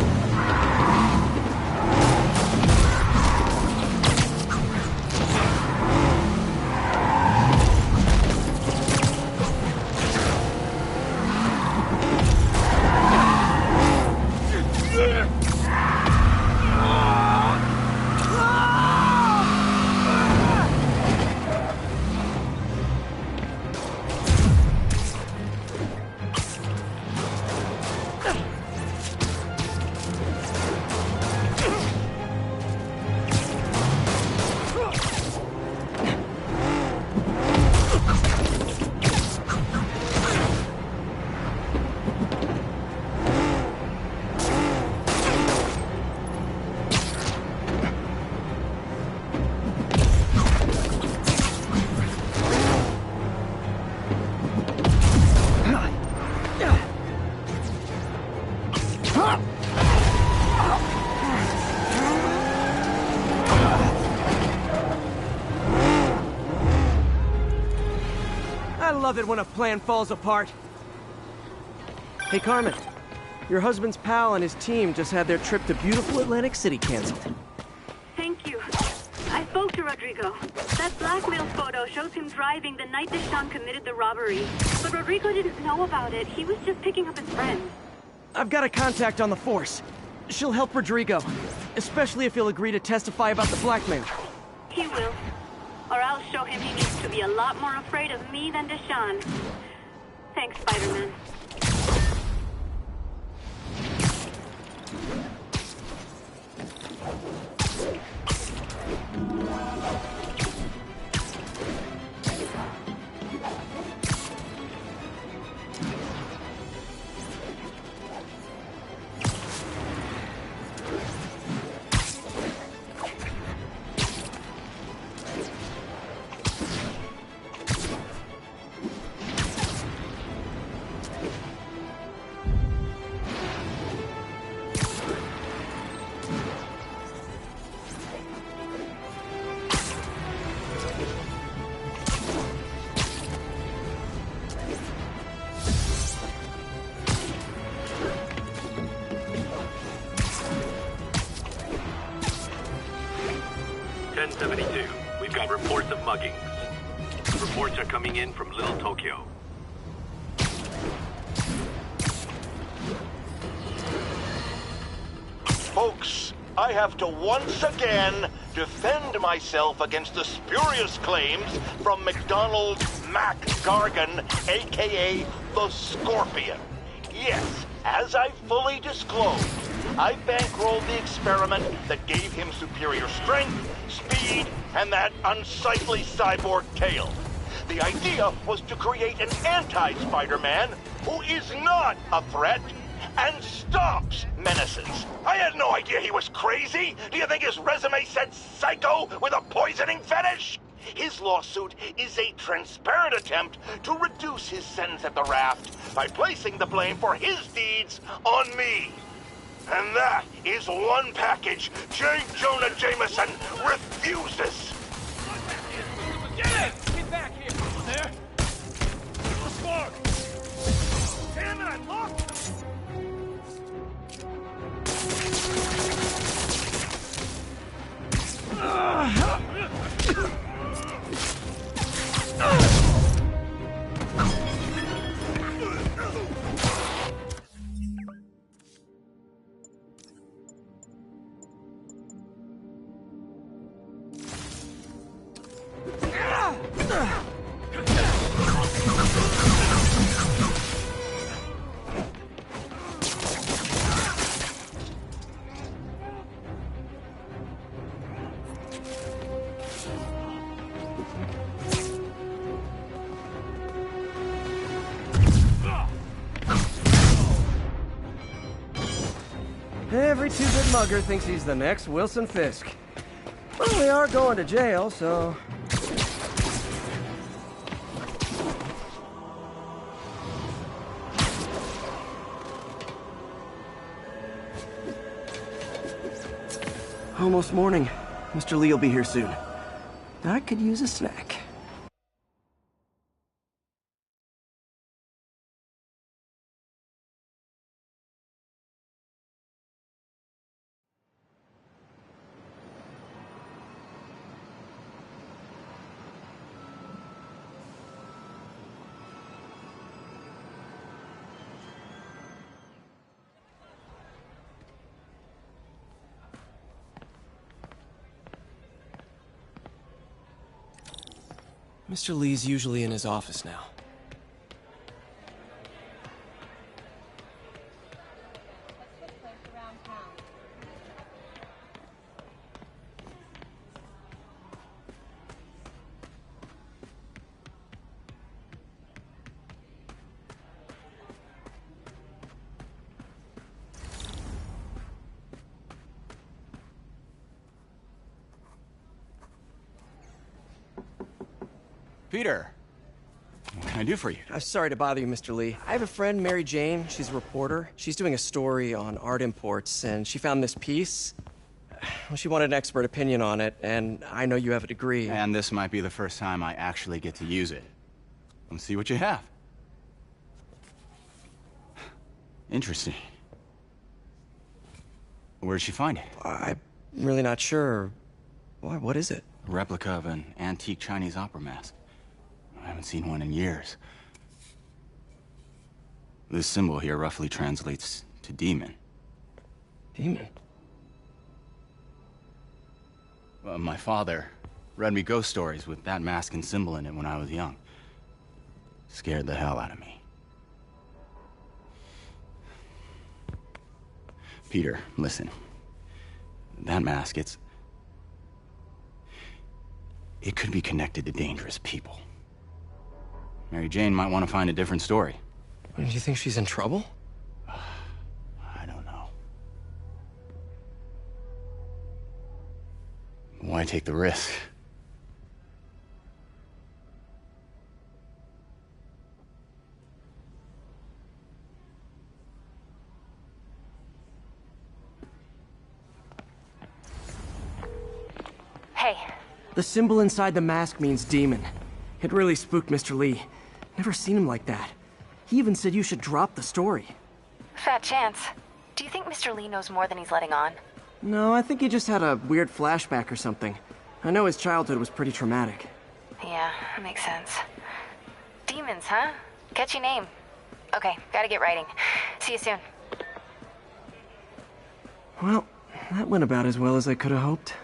I love it when a plan falls apart. Hey, Carmen. Your husband's pal and his team just had their trip to beautiful Atlantic City canceled. Thank you. I spoke to Rodrigo. That blackmail photo shows him driving the night Deshaun committed the robbery. But Rodrigo didn't know about it. He was just picking up his friend. I've got a contact on the force. She'll help Rodrigo, especially if he'll agree to testify about the blackmail. He will. Or I'll show him he needs to be a lot more afraid of me than Deshaun. Thanks, Spider-Man. We've got reports of muggings. Reports are coming in from Little Tokyo. Folks, I have to once again defend myself against the spurious claims from McDonald Mac Gargan, aka the Scorpion. Yes, as I fully disclosed, I bankrolled the experiment that gave him superior strength, speed, and that unsightly cyborg tail. The idea was to create an anti-Spider-Man who is not a threat and stops menaces. I had no idea he was crazy. Do you think his resume said psycho with a poisoning fetish? His lawsuit is a transparent attempt to reduce his sentence at the raft by placing the blame for his deeds on me. And that is one package J. Jonah Jameson refuses. Get it! Get back here! There? The spark! Damn it, I lost Every two-bit mugger thinks he's the next Wilson Fisk. Well, we are going to jail, so... Almost morning. Mr. Lee will be here soon. I could use a snack. Mr. Lee's usually in his office now. Peter, what can I do for you? I'm sorry to bother you, Mr. Lee. I have a friend, Mary Jane. She's a reporter. She's doing a story on art imports, and she found this piece. Well, she wanted an expert opinion on it, and I know you have a degree. And this might be the first time I actually get to use it. Let's see what you have. Interesting. Where did she find it? I'm really not sure. Why, what is it? A replica of an antique Chinese opera mask. I haven't seen one in years. This symbol here roughly translates to demon. Demon? Well, my father read me ghost stories with that mask and symbol in it when I was young. Scared the hell out of me. Peter, listen. That mask, it could be connected to dangerous people. Mary Jane might want to find a different story. Do you think she's in trouble? I don't know. Why take the risk? Hey. The symbol inside the mask means demon. It really spooked Mr. Lee. Never seen him like that. He even said you should drop the story. Fat chance. Do you think Mr. Lee knows more than he's letting on? No, I think he just had a weird flashback or something. I know his childhood was pretty traumatic. Yeah, makes sense. Demons, huh? Catchy name. Okay, gotta get writing. See you soon. Well, that went about as well as I could have hoped.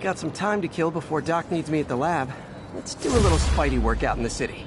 Got some time to kill before Doc needs me at the lab. Let's do a little Spidey work out in the city.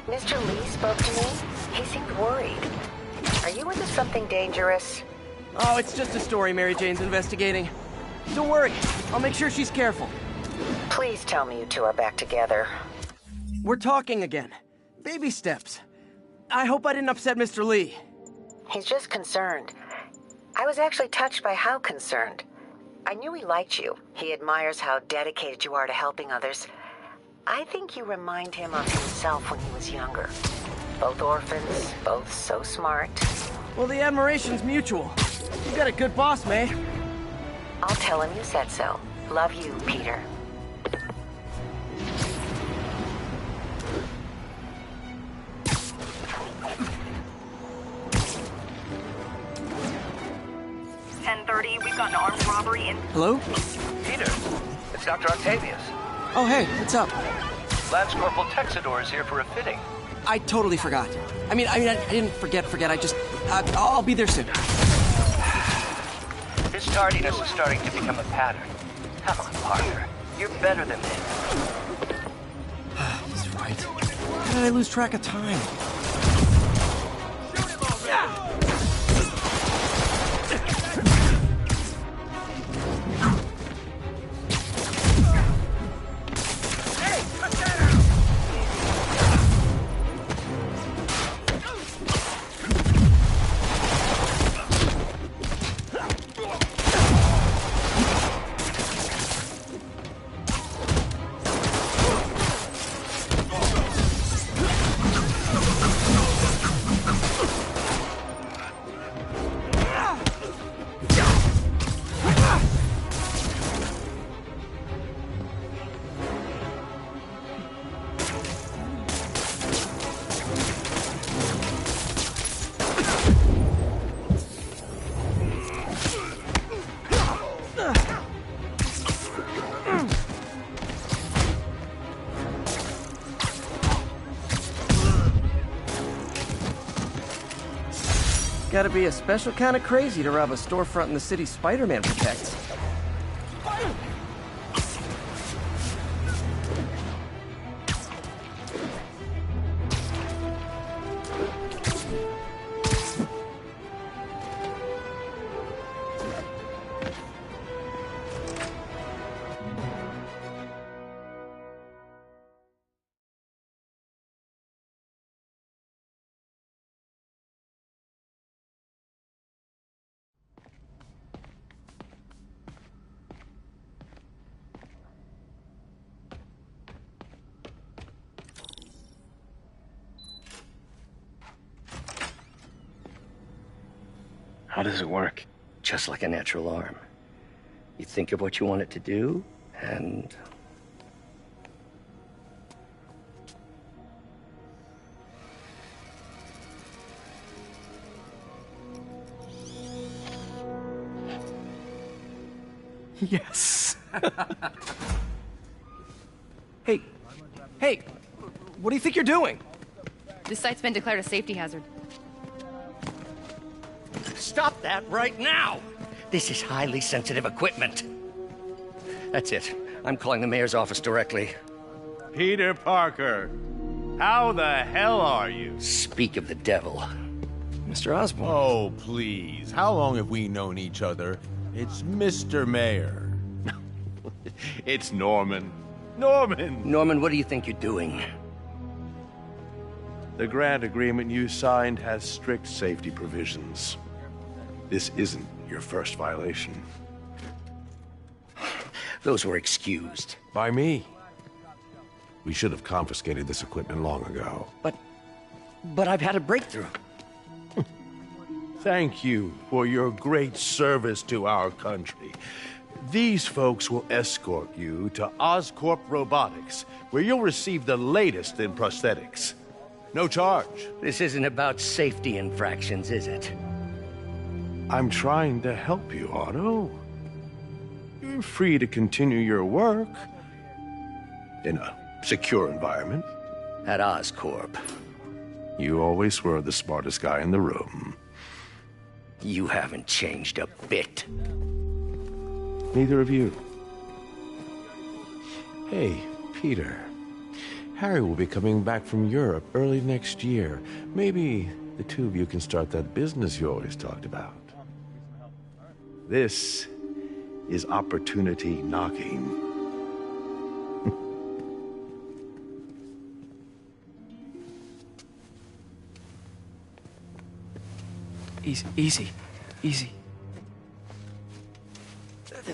Mr. Lee spoke to me. He seemed worried. Are you into something dangerous? Oh, it's just a story Mary Jane's investigating. Don't worry, I'll make sure she's careful. Please tell me you two are back together. We're talking again. Baby steps. I hope I didn't upset Mr. Lee. He's just concerned. I was actually touched by how concerned. I knew he liked you. He admires how dedicated you are to helping others. I think you remind him of himself when he was younger. Both orphans, both so smart. Well, the admiration's mutual. You got a good boss, May. I'll tell him you said so. Love you, Peter. We've got an armed robbery in... Hello? Peter, it's Dr. Octavius. Oh, hey, what's up? Lance Corporal Texador is here for a fitting. I totally forgot. I didn't forget. I just... I'll be there soon. His tardiness is starting to become a pattern. Come on, Parker. You're better than this. He's right. How did I lose track of time? Gotta be a special kind of crazy to rob a storefront in the city Spider-Man protects. How does it work? Just like a natural arm. You think of what you want it to do, and... Yes. Hey, what do you think you're doing? This site's been declared a safety hazard. Stop that right now! This is highly sensitive equipment. That's it. I'm calling the mayor's office directly. Peter Parker, how the hell are you? Speak of the devil. Mr. Osborn. Oh, please. How long have we known each other? It's Mr. Mayor. It's Norman. Norman! Norman, what do you think you're doing? The grant agreement you signed has strict safety provisions. This isn't your first violation. Those were excused. By me. We should have confiscated this equipment long ago. But I've had a breakthrough. Thank you for your great service to our country. These folks will escort you to Oscorp Robotics, where you'll receive the latest in prosthetics. No charge. This isn't about safety infractions, is it? I'm trying to help you, Otto. You're free to continue your work in a secure environment. At Oscorp. You always were the smartest guy in the room. You haven't changed a bit. Neither of you. Hey, Peter. Harry will be coming back from Europe early next year. Maybe the two of you can start that business you always talked about. This is opportunity knocking. Easy.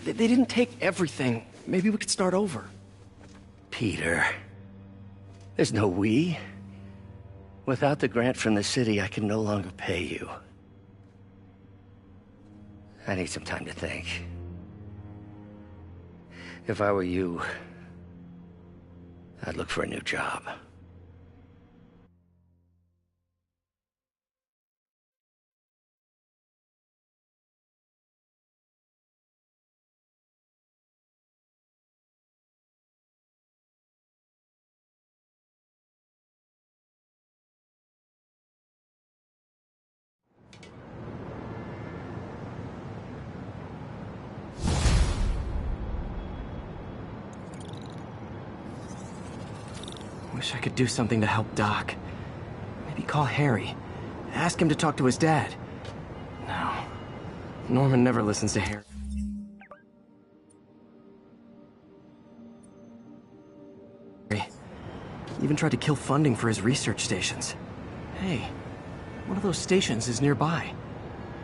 They didn't take everything. Maybe we could start over. Peter, there's no we. Without the grant from the city, I can no longer pay you. I need some time to think. If I were you, I'd look for a new job. Wish I could do something to help Doc. Maybe call Harry. Ask him to talk to his dad. No. Norman never listens to Harry. He even tried to kill funding for his research stations. Hey, one of those stations is nearby.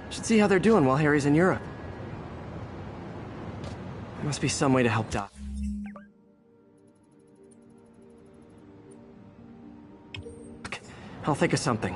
Should see how they're doing while Harry's in Europe. There must be some way to help Doc. I'll think of something.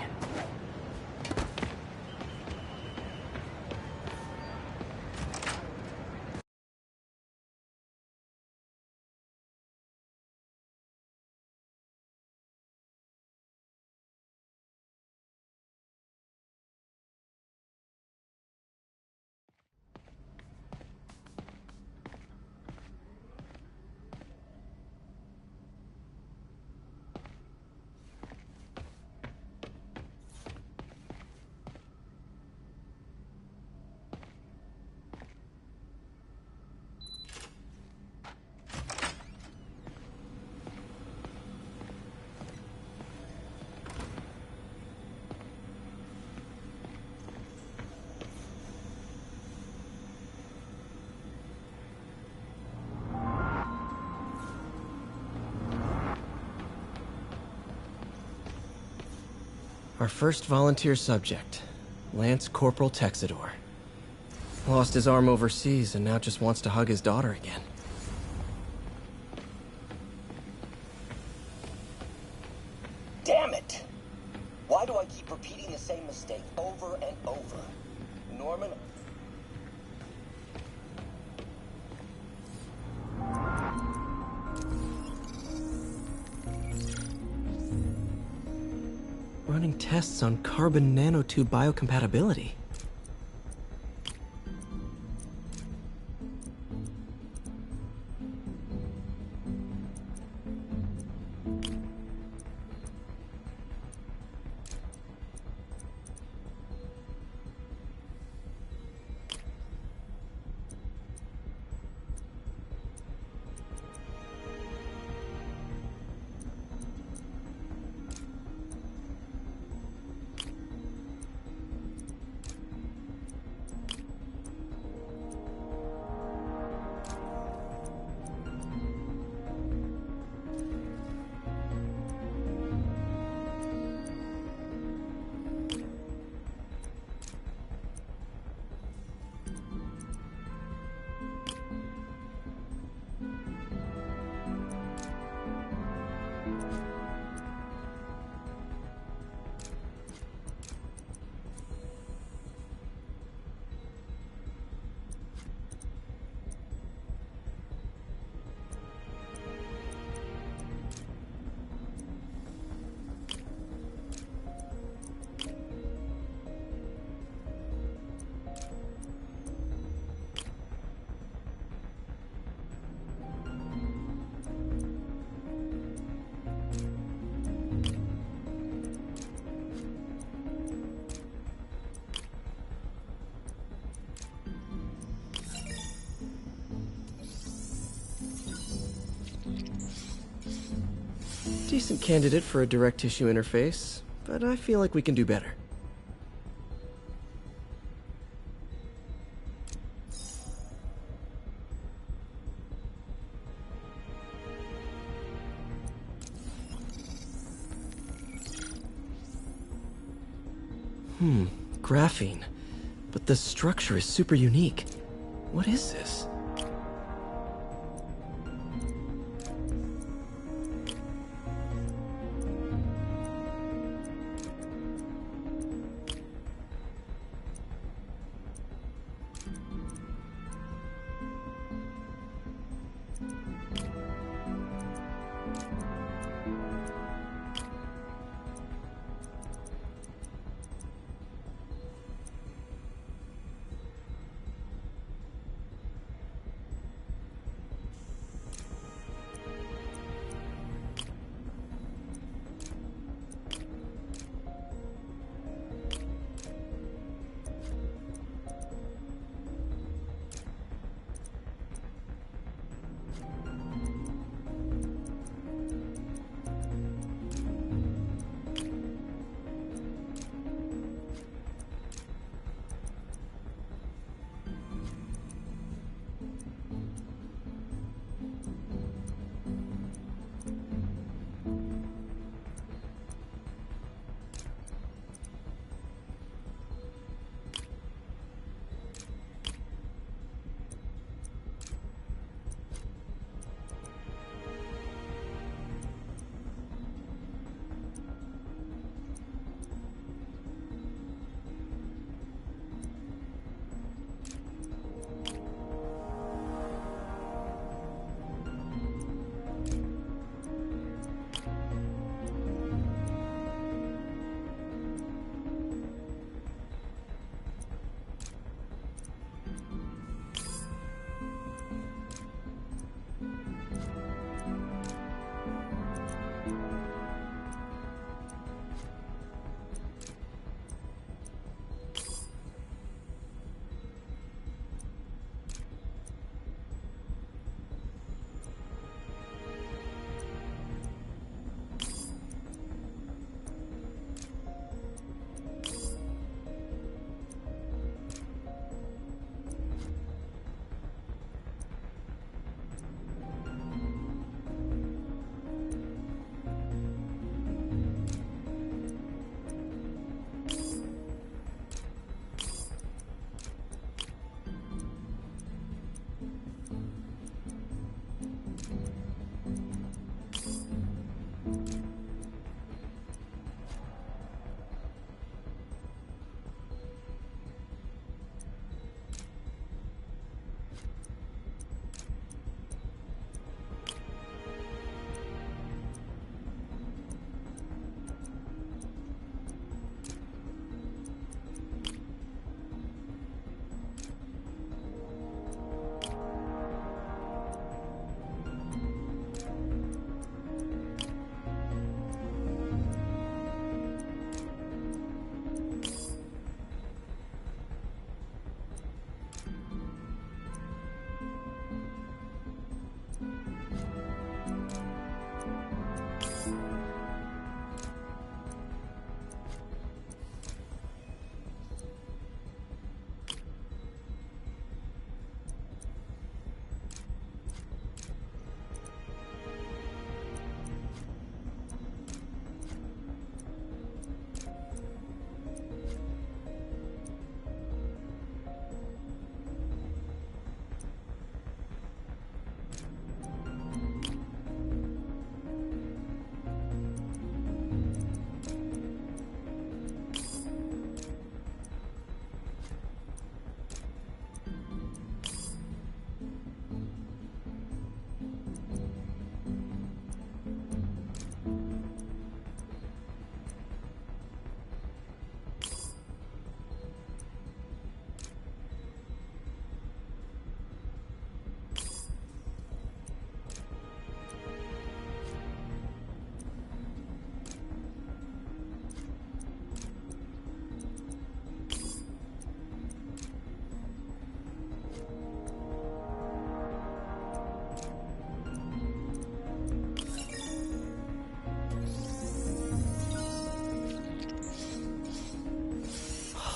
Our first volunteer subject, Lance Corporal Texidor. Lost his arm overseas and now just wants to hug his daughter again. Damn it! Why do I keep repeating the same mistake over and over? Norman... Running tests on carbon nanotube biocompatibility. decent candidate for a direct tissue interface, but I feel like we can do better. Graphene. But the structure is super unique. What is this?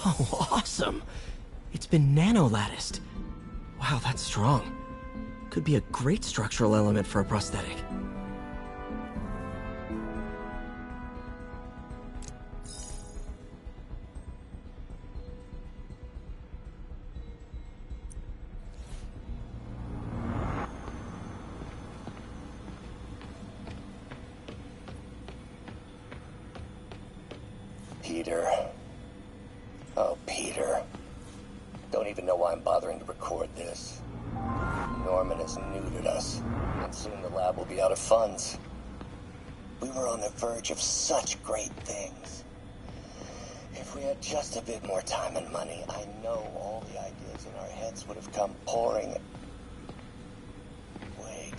Oh, awesome! It's been nano-latticed. Wow, that's strong. Could be a great structural element for a prosthetic. Peter. Oh, Peter. Don't even know why I'm bothering to record this. Norman has neutered us, and soon the lab will be out of funds. We were on the verge of such great things. If we had just a bit more time and money, I know all the ideas in our heads would have come pouring. Wait.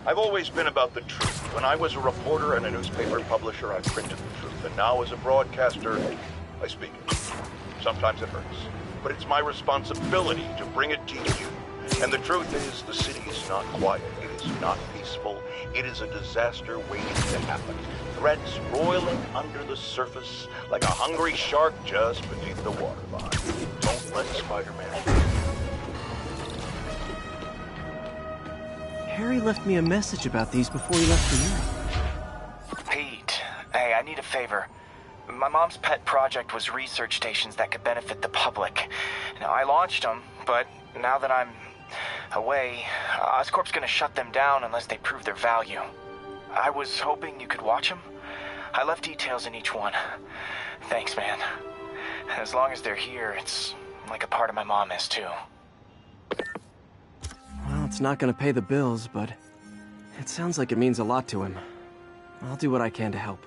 I've always been about the truth. When I was a reporter and a newspaper publisher, I printed the truth. And now as a broadcaster, I speak it. Sometimes it hurts. But it's my responsibility to bring it to you. And the truth is, the city is not quiet. It is not peaceful. It is a disaster waiting to happen. Threats roiling under the surface like a hungry shark just beneath the waterline. Don't let Spider-Man... Harry left me a message about these before he left for Europe. Pete, hey, I need a favor. My mom's pet project was research stations that could benefit the public. Now, I launched them, but now that I'm away, Oscorp's gonna shut them down unless they prove their value. I was hoping you could watch them. I left details in each one. Thanks, man. As long as they're here, it's like a part of my mom is, too. Well, it's not gonna pay the bills, but it sounds like it means a lot to him. I'll do what I can to help.